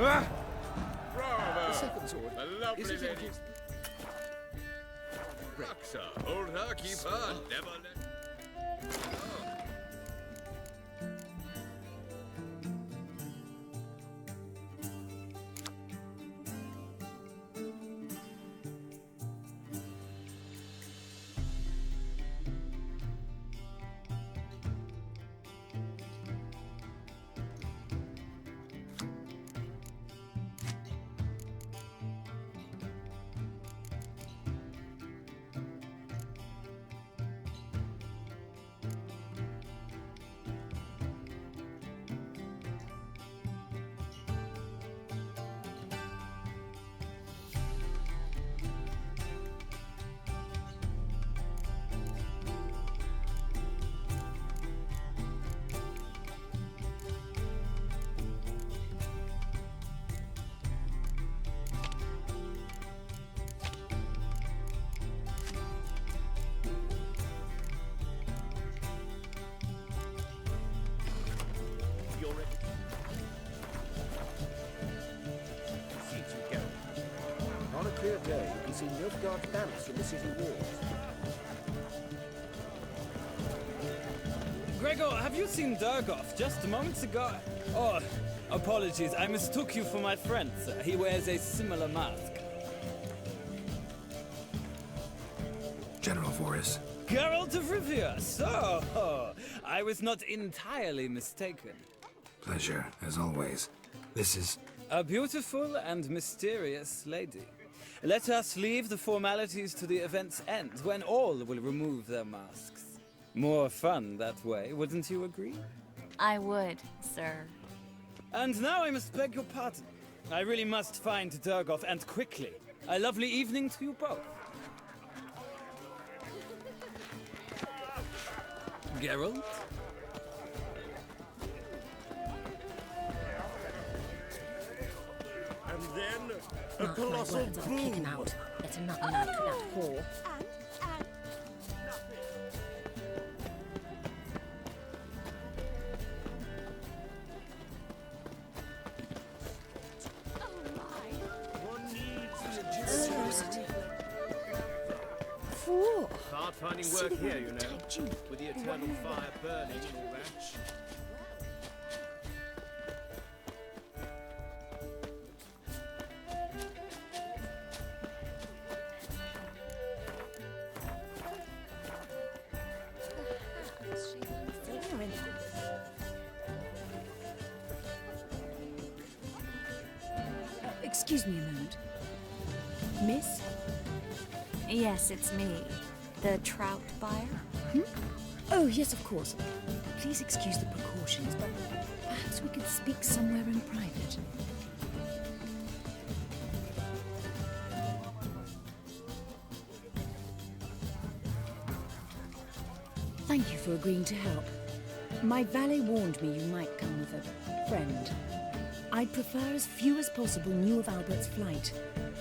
Ah! Bravo! The second sword. A lovely Is it lady. in- Raxa, hold her, keep her, never let... On a clear day, you can see Nilfgaard's banners from the city walls. Gregor, have you seen Durgoff just moments ago? Oh, apologies, I mistook you for my friend, sir. He wears a similar mask. General Voris. Geralt of Rivia, so I was not entirely mistaken. Pleasure, as always. This is... A beautiful and mysterious lady. Let us leave the formalities to the event's end, when all will remove their masks. More fun that way, wouldn't you agree? I would, sir. And now I must beg your pardon. I really must find Durgoff, and quickly. A lovely evening to you both. Geralt? And then, a Mark my colossal words, I'll kick him out. Get another night with that whore. It's hard finding work here, you know, with the eternal fire burning and all that. Excuse me a moment. Miss? Yes, it's me. The trout buyer? Oh, yes, of course. Please excuse the precautions, but perhaps we could speak somewhere in private. Thank you for agreeing to help. My valet warned me you might come with a friend. I'd prefer as few as possible knew of Albert's flight,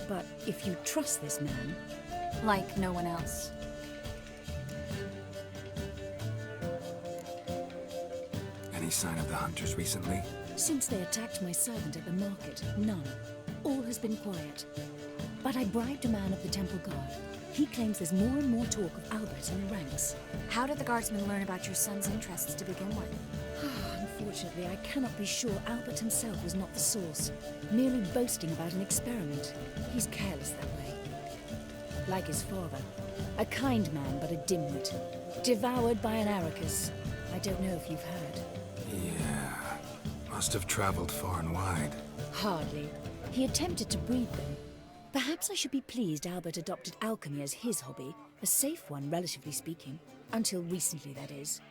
but if you trust this man... Like no one else. Any sign of the hunters recently? Since they attacked my servant at the market, none. All has been quiet. But I bribed a man of the Temple Guard. He claims there's more and more talk of Albert in the ranks. How did the guardsmen learn about your son's interests to begin with? Unfortunately, I cannot be sure Albert himself was not the source, merely boasting about an experiment. He's careless that way. Like his father. A kind man, but a dimwit. Devoured by an Arrakis. I don't know if you've heard. Yeah. Must have traveled far and wide. Hardly. He attempted to breed them. Perhaps I should be pleased Albert adopted alchemy as his hobby. A safe one, relatively speaking. Until recently, that is.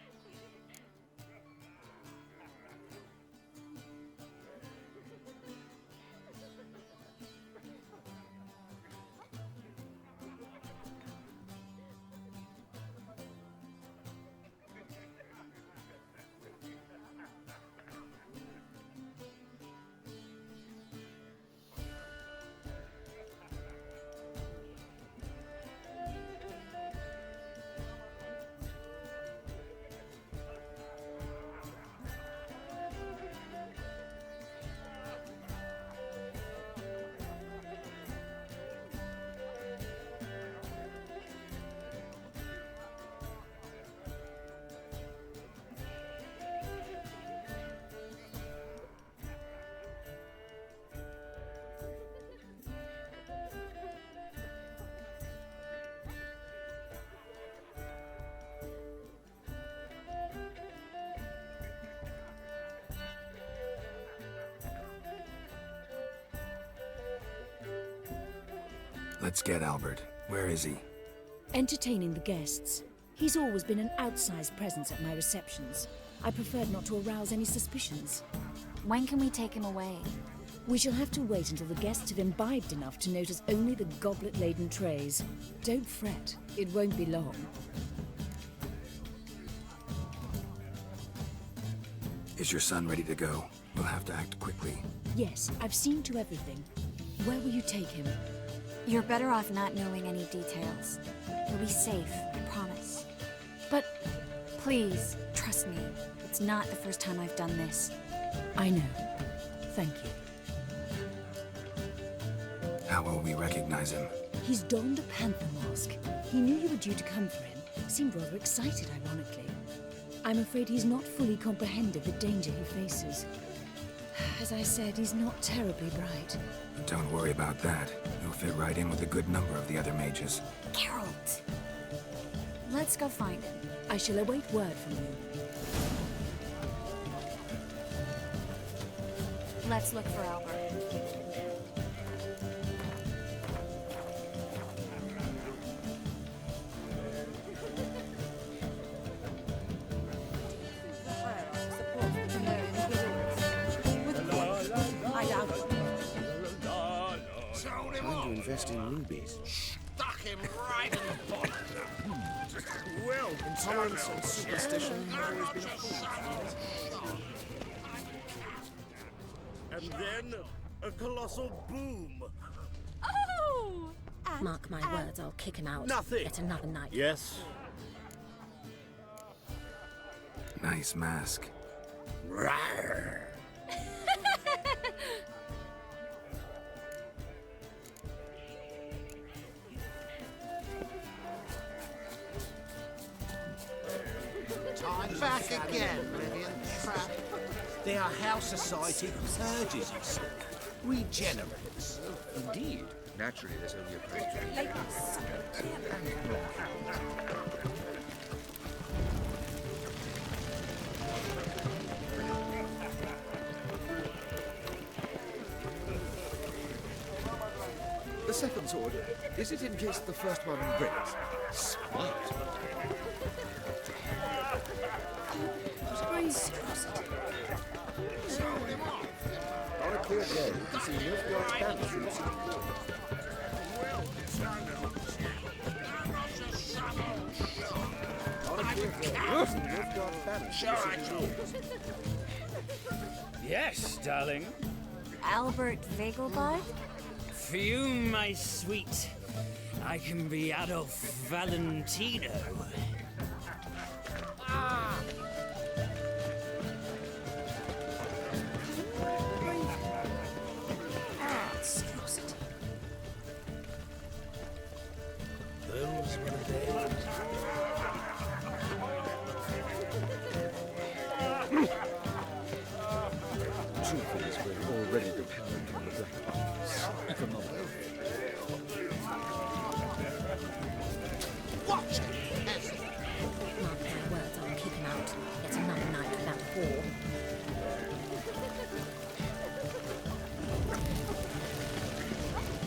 Let's get Albert. Where is he? Entertaining the guests. He's always been an outsized presence at my receptions. I preferred not to arouse any suspicions. When can we take him away? We shall have to wait until the guests have imbibed enough to notice only the goblet-laden trays. Don't fret, it won't be long. Is your son ready to go? We'll have to act quickly. Yes, I've seen to everything. Where will you take him? You're better off not knowing any details. He'll be safe, I promise. But please, trust me. It's not the first time I've done this. I know. Thank you. How will we recognize him? He's donned a panther mask. He knew you were due to come for him. Seemed rather excited, ironically. I'm afraid he's not fully comprehended the danger he faces. As I said, he's not terribly bright. Don't worry about that. He'll fit right in with a good number of the other mages. Geralt! Let's go find him. I shall await word from you. Let's look for Albert. Time to invest in rubies. Stuck him right in the bottom. Well, Intolerance and superstition have always been a And then, a colossal boom. Oh! Mark my words, I'll kick him out. Nothing. Yet another night. Yes. Nice mask. Rawr. I'm back again, Vivian Trap. They are how society purges, you see. Regenerates. Indeed. Naturally, there's only a great The second sword, is it in case the first one breaks? Smart. On a clear day, you can see Nilfgaard's banner through the city. On a clear day, you can see Nilfgaard's banner through the city. Yes, darling. Albert Vegelbud? For you, my sweet, I can be Adolf Valentino. Those were the days. Truth is, we're already dependent on the black markets. Economical. Watch it! Mark my words, I'll kick him out. Yet another night without a whore.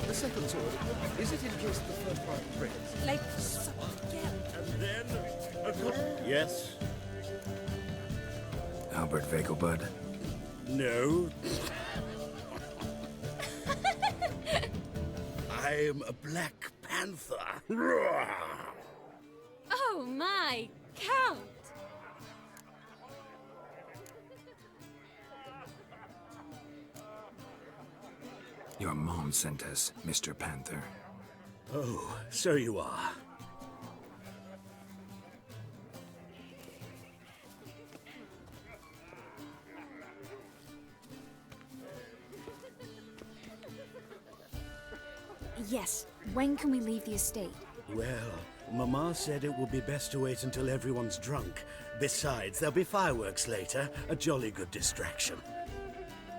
The second sword, is it in case the first one breaks? Like someone again. And then, yes? Albert Vegelbud. No. I am a Black Panther. Oh my, Count! Your mom sent us, Mr. Panther. Oh, so you are. Yes. When can we leave the estate? Well, Mama said it would be best to wait until everyone's drunk. Besides, there'll be fireworks later, a jolly good distraction.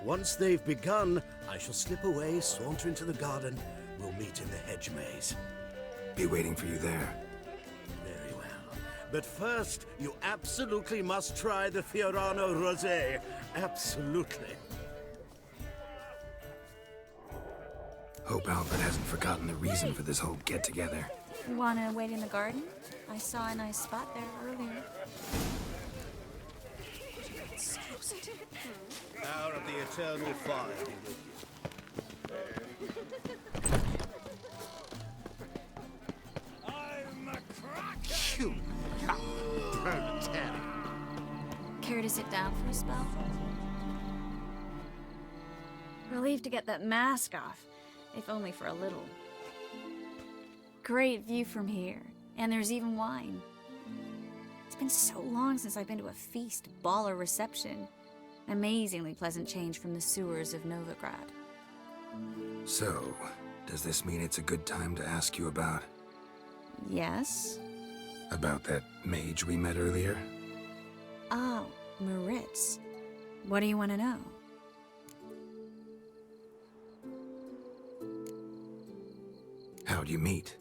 Once they've begun, I shall slip away, saunter into the garden. We'll meet in the hedge maze. Be waiting for you there. Very well. But first, you absolutely must try the Fiorano Rosé. Absolutely. Hope Albert hasn't forgotten the reason for this whole get-together. You wanna wait in the garden? I saw a nice spot there earlier. Power of the eternal fire be with you. I'm a cracker! You proletariat. Care to sit down for a spell? Relieved to get that mask off, if only for a little. Great view from here, and there's even wine. It's been so long since I've been to a feast, ball, or reception. Amazingly pleasant change from the sewers of Novigrad. So, does this mean it's a good time to ask you about... Yes? About that mage we met earlier? Oh, Maritz. What do you want to know? How'd you meet?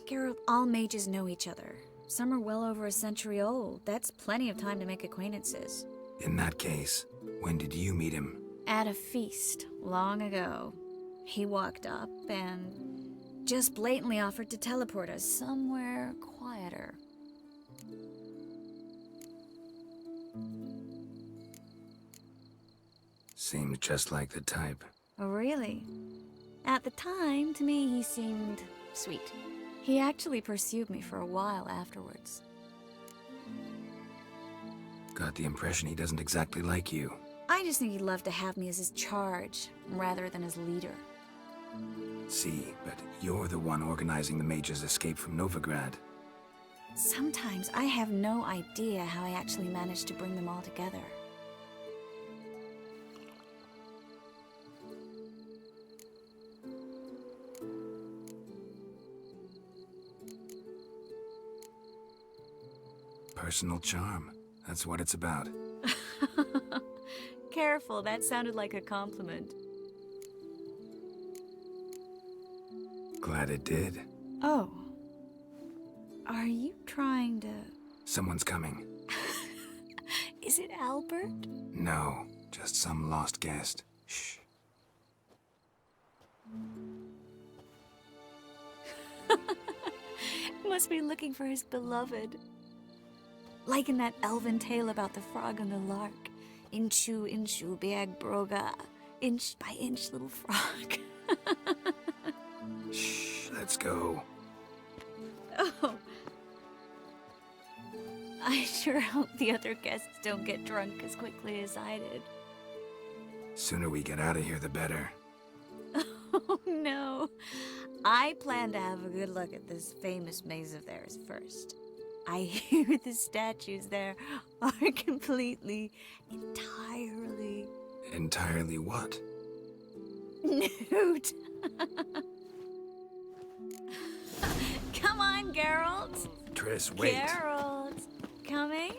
Geralt, all mages know each other. Some are well over a century old. That's plenty of time to make acquaintances. In that case, when did you meet him? At a feast, long ago. He walked up and just blatantly offered to teleport us somewhere quieter. Seemed just like the type. Oh, really? At the time, to me, he seemed sweet. He actually pursued me for a while afterwards. Got the impression he doesn't exactly like you. I just think he'd love to have me as his charge, rather than his leader. See, but you're the one organizing the mage's escape from Novigrad. Sometimes I have no idea how I actually managed to bring them all together. Personal charm. That's what it's about. Careful, that sounded like a compliment. Glad it did. Oh. Are you trying to... Someone's coming. Is it Albert? No, just some lost guest. Shh. Must be looking for his beloved. Like in that elven tale about the frog and the lark. Inchu, inchu, beag broga. Inch by inch, little frog. Shh, let's go. Oh. I sure hope the other guests don't get drunk as quickly as I did. Sooner we get out of here, the better. Oh, no. I plan to have a good look at this famous maze of theirs first. I hear the statues there are completely, entirely... Entirely what? Nude. Come on, Geralt. Triss, wait. Geralt. Coming?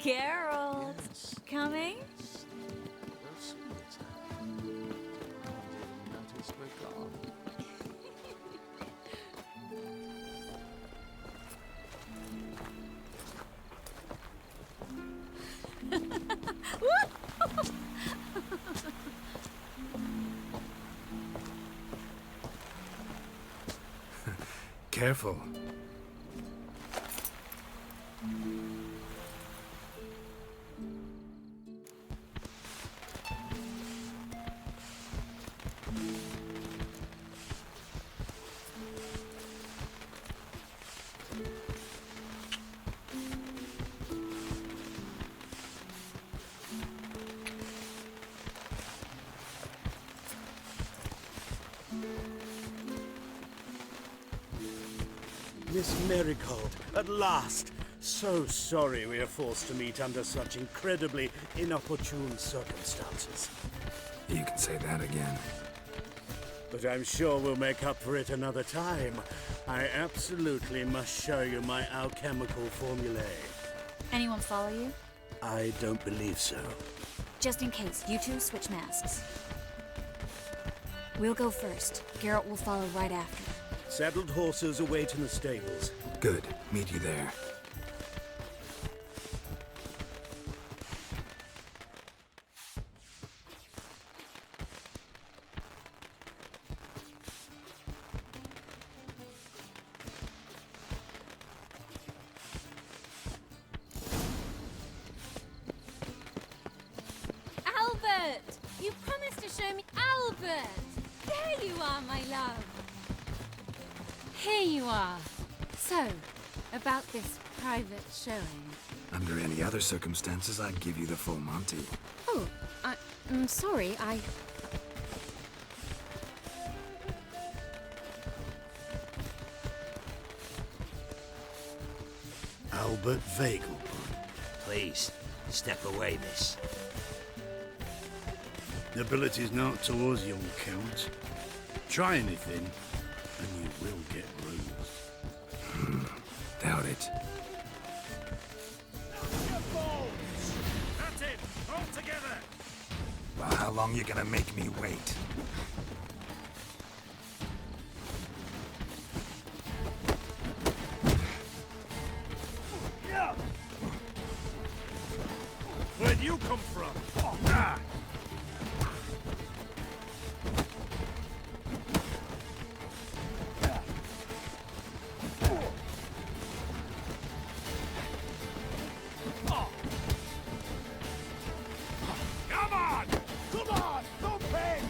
Geralt. Yes. Coming? Well, soon it's happening. Notice my car. Careful. Miss Marigold, at last! So sorry we are forced to meet under such incredibly inopportune circumstances. You can say that again. But I'm sure we'll make up for it another time. I absolutely must show you my alchemical formulae. Anyone follow you? I don't believe so. Just in case, you two switch masks. We'll go first. Garrett will follow right after. Saddled horses await in the stables. Good. Meet you there. Albert! You promised to show me Albert! There you are, my love. Here you are. So, about this private showing. Under any other circumstances, I'd give you the full Monty. Oh, I'm sorry, Albert Vegelbud. Please, step away, miss. Nobility's not towards young Count. Try anything, and you will get bruised. Doubt it. That's it! All together! Well, how long you gonna make me wait? Where'd you come from? Ah! Come on! Come on! Don't pay!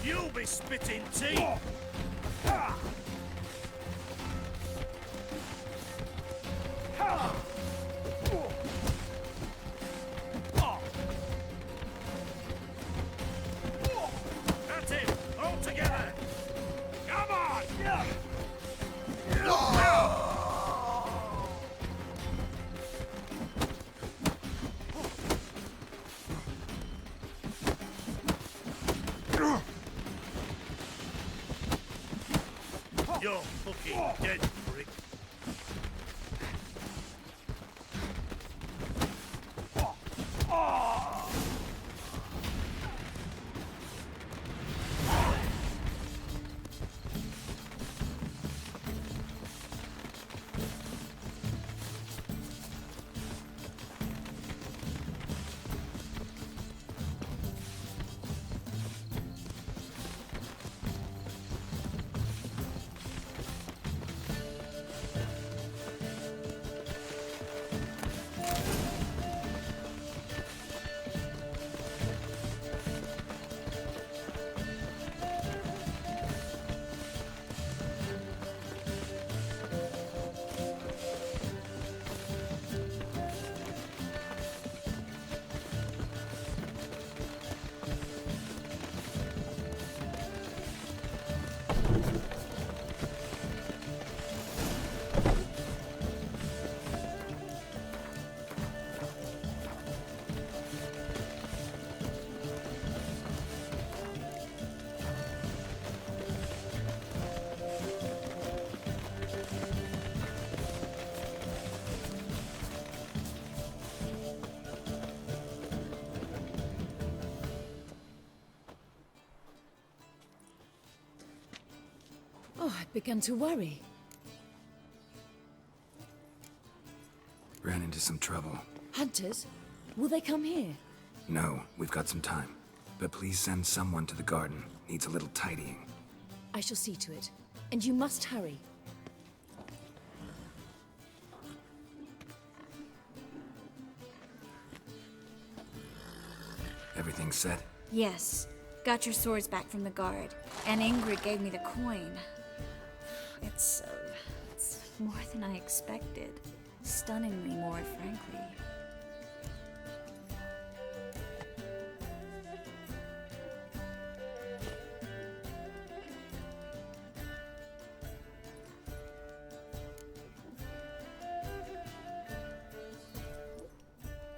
You'll be spitting tea! That's it! All together! Come on! You're fucking dead, prick. Oh, I began to worry. Ran into some trouble. Hunters? Will they come here? No, we've got some time. But please send someone to the garden. Needs a little tidying. I shall see to it. And you must hurry. Everything set? Yes. Got your swords back from the guard. And Ingrid gave me the coin. It's more than I expected. Stunningly more, frankly.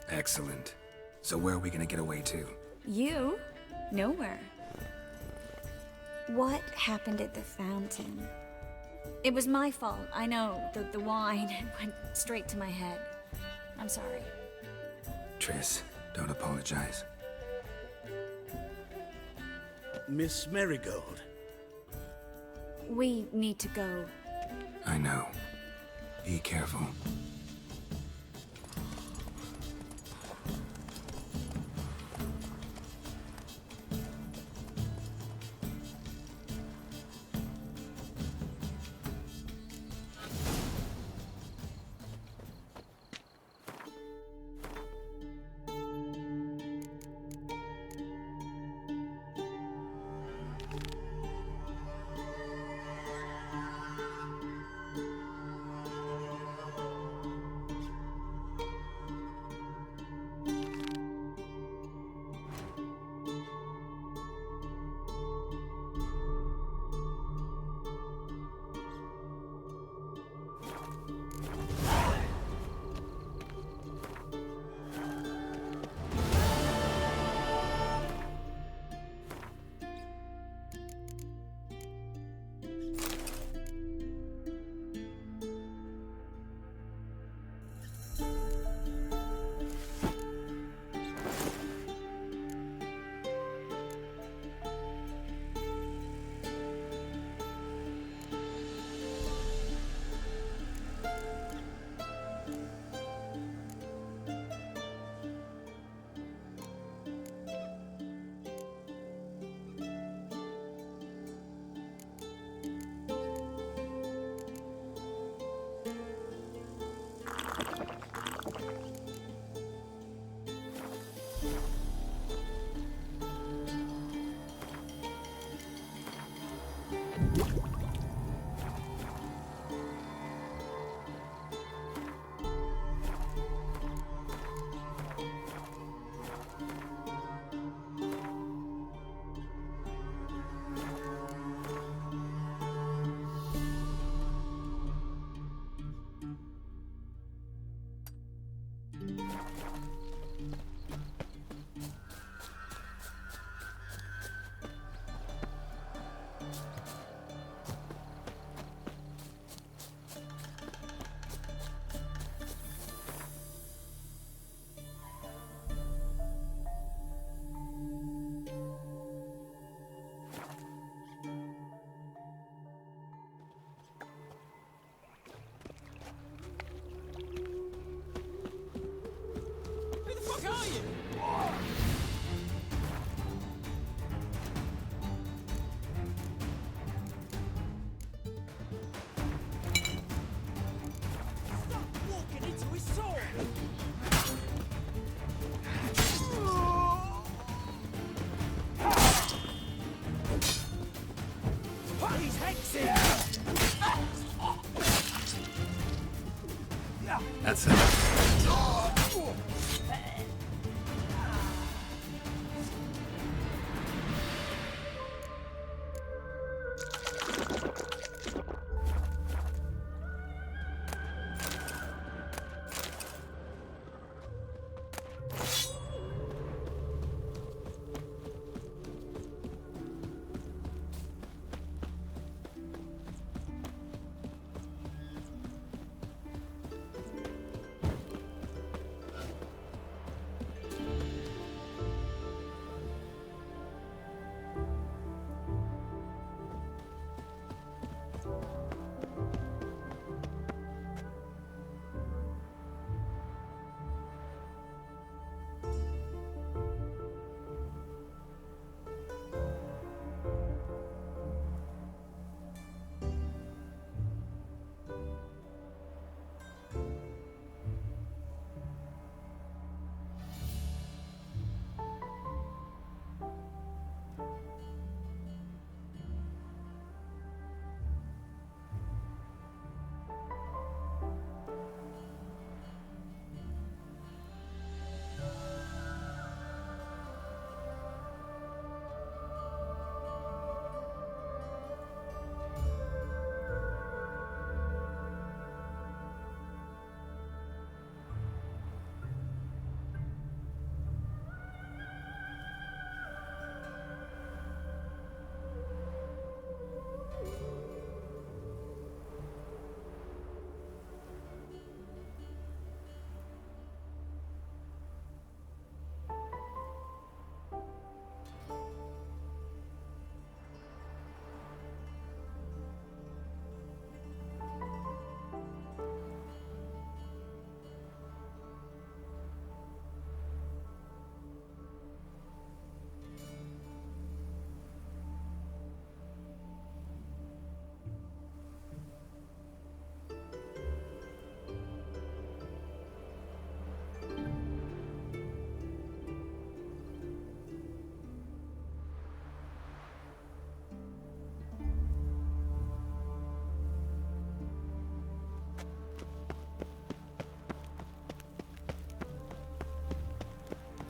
Excellent. So where are we gonna get away to? You? Nowhere. What happened at the fountain? It was my fault, I know. The wine went straight to my head. I'm sorry. Triss, don't apologize. Miss Marigold. We need to go. I know. Be careful. That's it.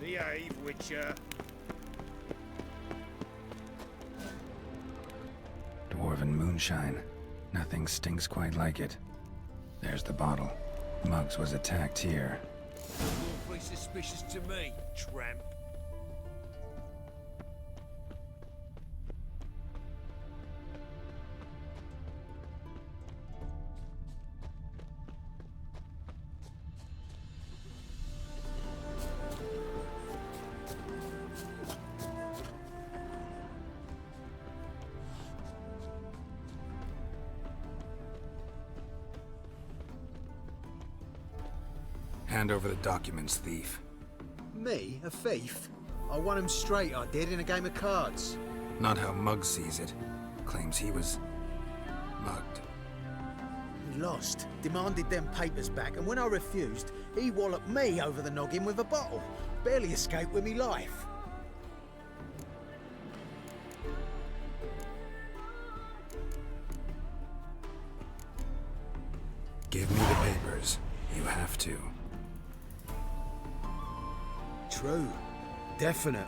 Behave, Witcher. Dwarven moonshine. Nothing stinks quite like it. There's the bottle. Muggs was attacked here. Awfully suspicious to me, tramp. Hand over the documents, thief. Me? A thief? I won him straight, I did, in a game of cards. Not how Muggs sees it. Claims he was mugged. He lost, demanded them papers back, and when I refused, he walloped me over the noggin with a bottle. Barely escaped with me life. Give me the papers. You have to. True. Definite.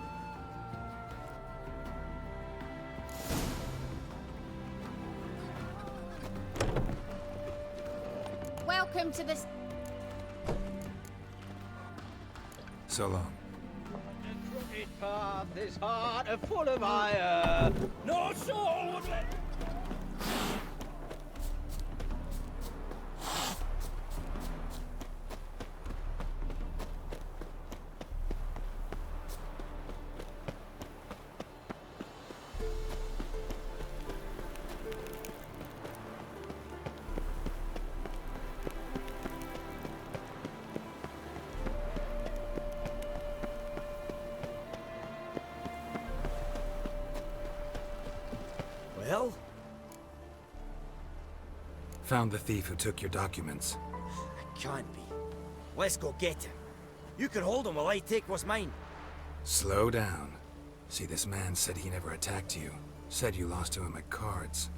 Welcome to this. So long. The crooked path is hard and full of ire. No soul would let. Well? Found the thief who took your documents. Can't be. Let's go get him. You can hold him while I take what's mine. Slow down. See, this man said he never attacked you. Said you lost to him at cards.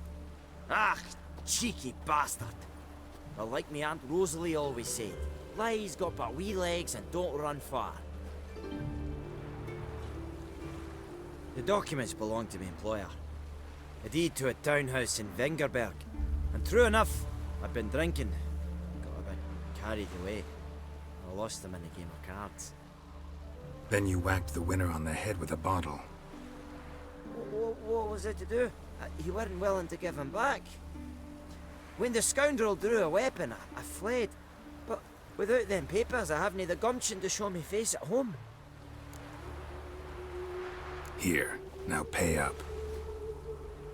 Ah, cheeky bastard. Well, like me Aunt Rosalie always said, lies got but wee legs and don't run far. The documents belong to my employer. A deed to a townhouse in Vengerberg. And true enough, I've been drinking. Got a bit carried away. I lost them in a game of cards. Then you whacked the winner on the head with a bottle. What was it to do? You weren't willing to give him back. When the scoundrel drew a weapon, I fled. But without them papers, I haven't the gumption to show me face at home. Here, now pay up.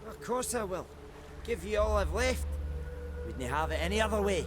Of course I will. Give you all I've left. Wouldn't have it any other way.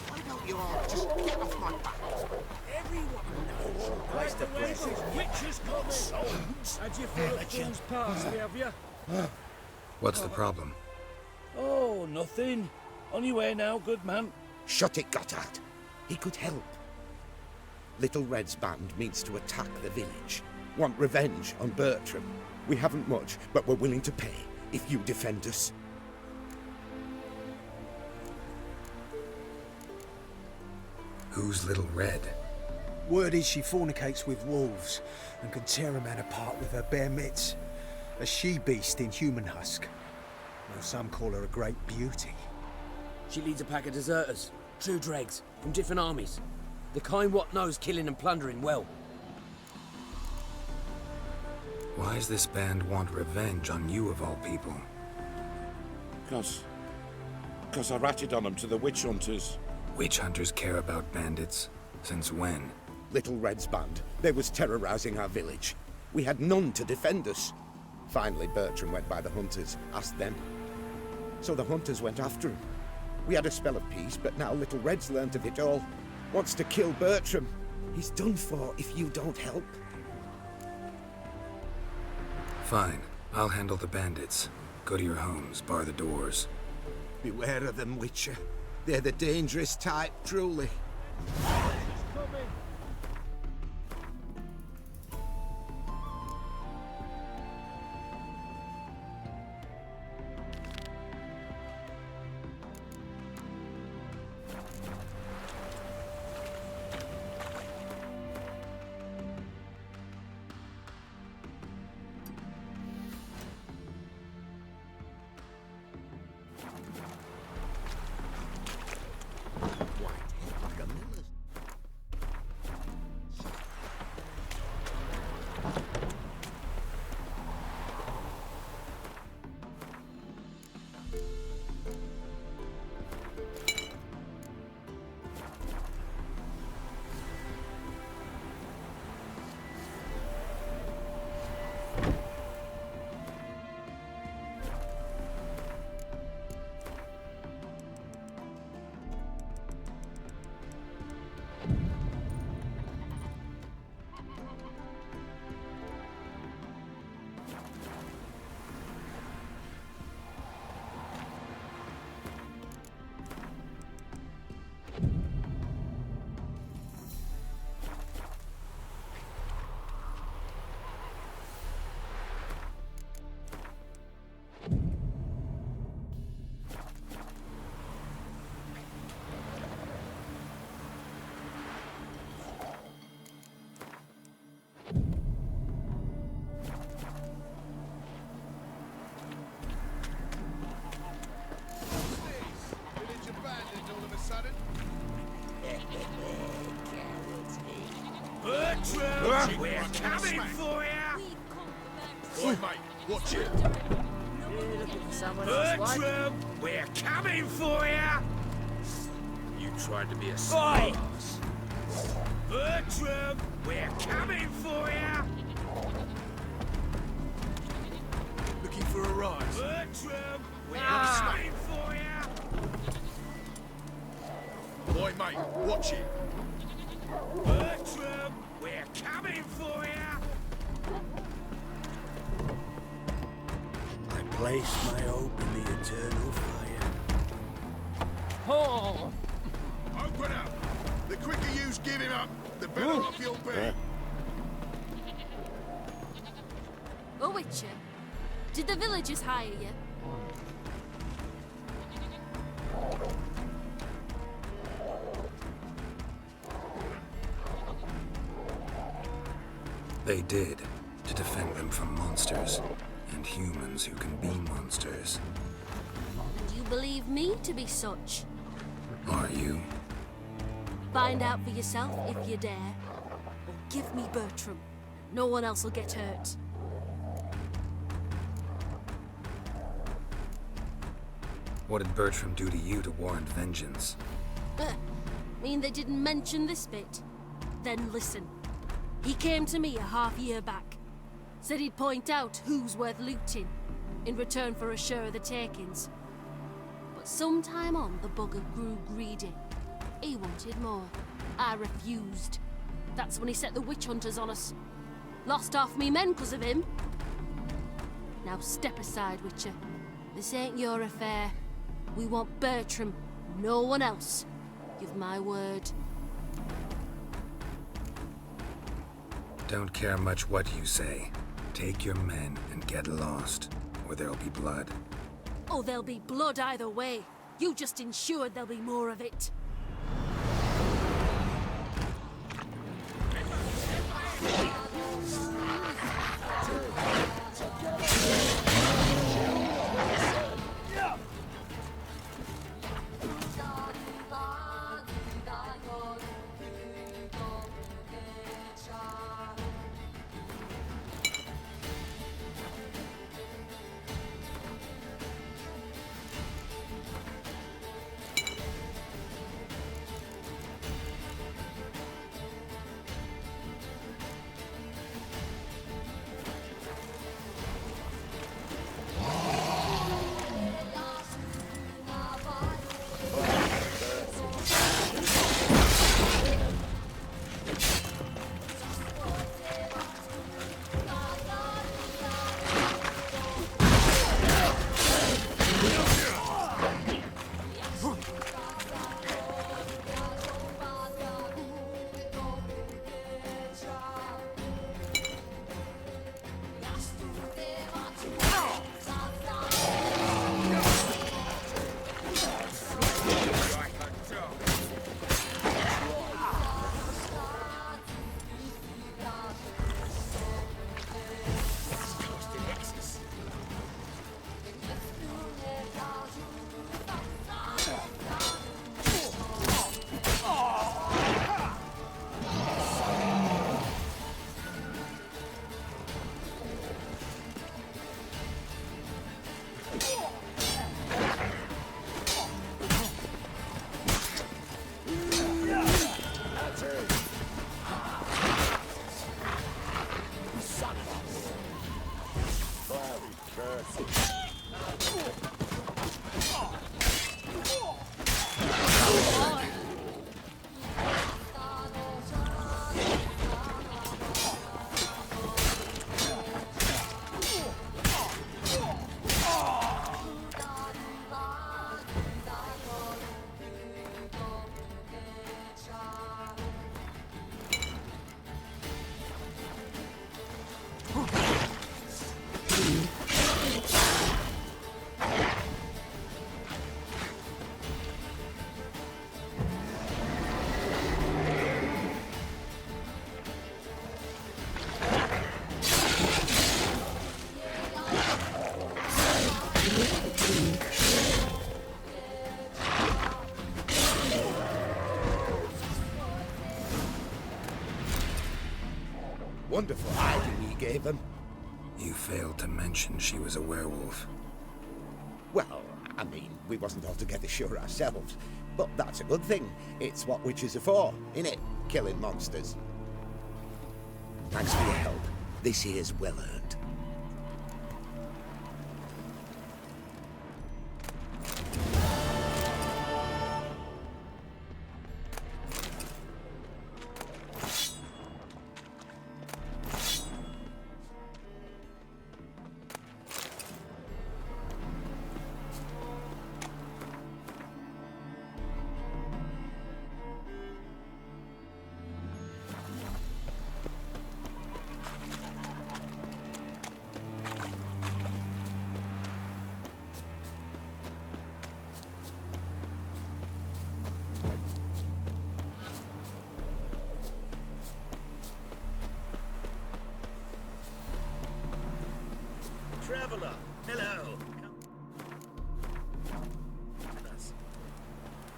Why don't you all just get off my back? Where's the witches coming? Had you full of fool's parsley, have you? What's the problem? Oh, nothing. On your way now, good man. Shut it, Gotthard. He could help. Little Red's band means to attack the village. Want revenge on Bertram. We haven't much, but we're willing to pay if you defend us. Who's Little Red? Word is she fornicates with wolves and can tear a man apart with her bare mitts. A she-beast in human husk. Though some call her a great beauty. She leads a pack of deserters, true dregs, from different armies. The kind what knows killing and plundering well. Why does this band want revenge on you of all people? Because I ratted on them to the witch hunters. Witch hunters care about bandits? Since when? Little Red's band. They was terrorizing our village. We had none to defend us. Finally, Bertram went by the hunters, asked them. So the hunters went after him. We had a spell of peace, but now Little Red's learnt of it all. Wants to kill Bertram. He's done for if you don't help. Fine. I'll handle the bandits. Go to your homes, bar the doors. Beware of them, Witcher. They're the dangerous type, truly. Bertram, we're coming for you! Oi, mate, watch it. Bertram, we're coming for you! You tried to be a Oi! spy. Bertram, we're coming for you! Looking for a rise. Bertram, we're coming for you! Oi, mate, watch it. Bertram, we're coming for you! I place my hope in the eternal fire. Oh! Open up! The quicker yous give him up, the better off you'll be. Oh, Witcher, did the villagers hire you? They did, to defend them from monsters, and humans who can be monsters. And you believe me to be such? Are you? Find out for yourself if you dare. Or give me Bertram. No one else will get hurt. What did Bertram do to you to warrant vengeance? Mean they didn't mention this bit? Then listen. He came to me a half year back. Said he'd point out who's worth looting. in return for a share of the takings. But sometime on, the bugger grew greedy. He wanted more. I refused. That's when he set the witch hunters on us. Lost half me men 'cause of him. Now step aside, Witcher. This ain't your affair. We want Bertram, no one else. Give my word. Don't care much what you say. Take your men and get lost, or there'll be blood. Oh, there'll be blood either way. You just ensured there'll be more of it. Wonderful hiding you gave him. You failed to mention she was a werewolf. Well, I mean, we wasn't altogether sure ourselves. But that's a good thing. It's what witches are for, innit? Killing monsters. Thanks for your help. This here's well earned. Traveler, hello.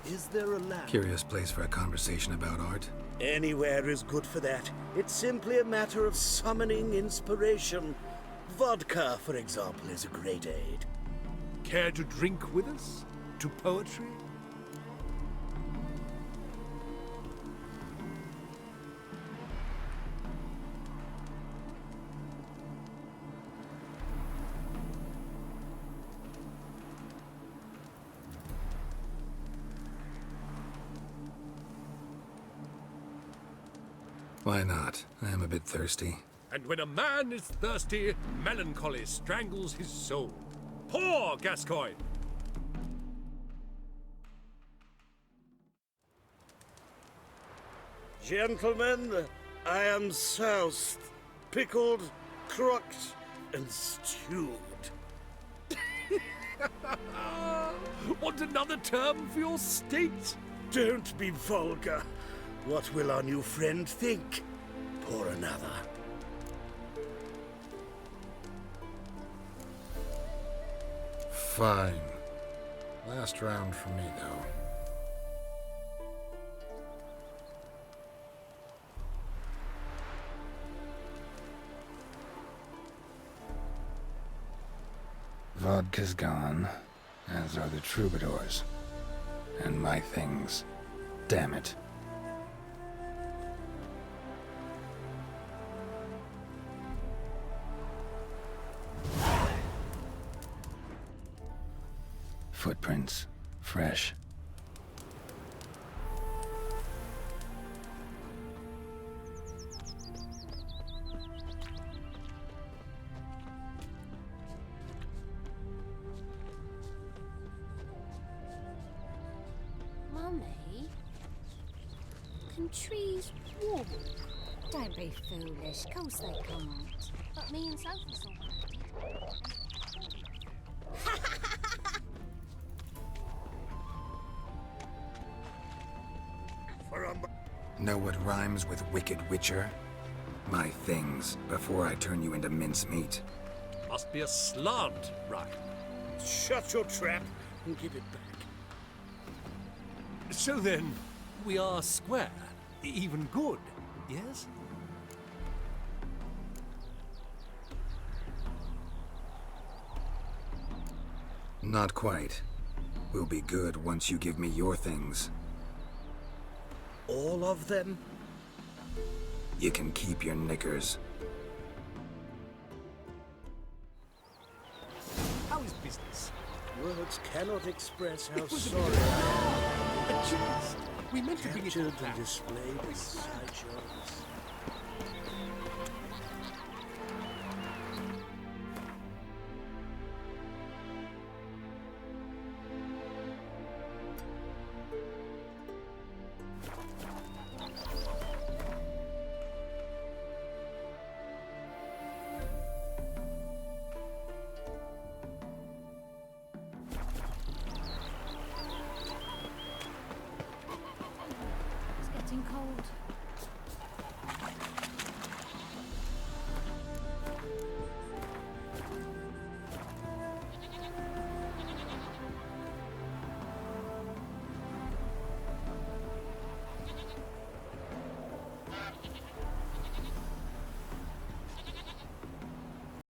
Is there a lamp? Curious place for a conversation about art. Anywhere is good for that. It's simply a matter of summoning inspiration. Vodka, for example, is a great aid. Care to drink with us? To poetry? Why not? I am a bit thirsty. And when a man is thirsty, melancholy strangles his soul. Poor Gascoigne! Gentlemen, I am soused, pickled, crocked, and stewed. Want another term for your state? Don't be vulgar. What will our new friend think? Pour another. Fine. Last round for me, though. Vodka's gone, as are the troubadours. And my things. Damn it. Footprints. Fresh. Mummy? Can trees walk? Don't be foolish. Of course they can't. But me and Sophie saw one. Know what rhymes with wicked witcher? My things, before I turn you into mincemeat. Must be a slant, right? Shut your trap and give it back. So then, we are square. Even good, yes? Not quite. We'll be good once you give me your things. All of them? You can keep your knickers. How is business? Words cannot express how It was a sorry bit- I am. A jest. We meant to bring it to Captured the and plan. displayed in sideshows.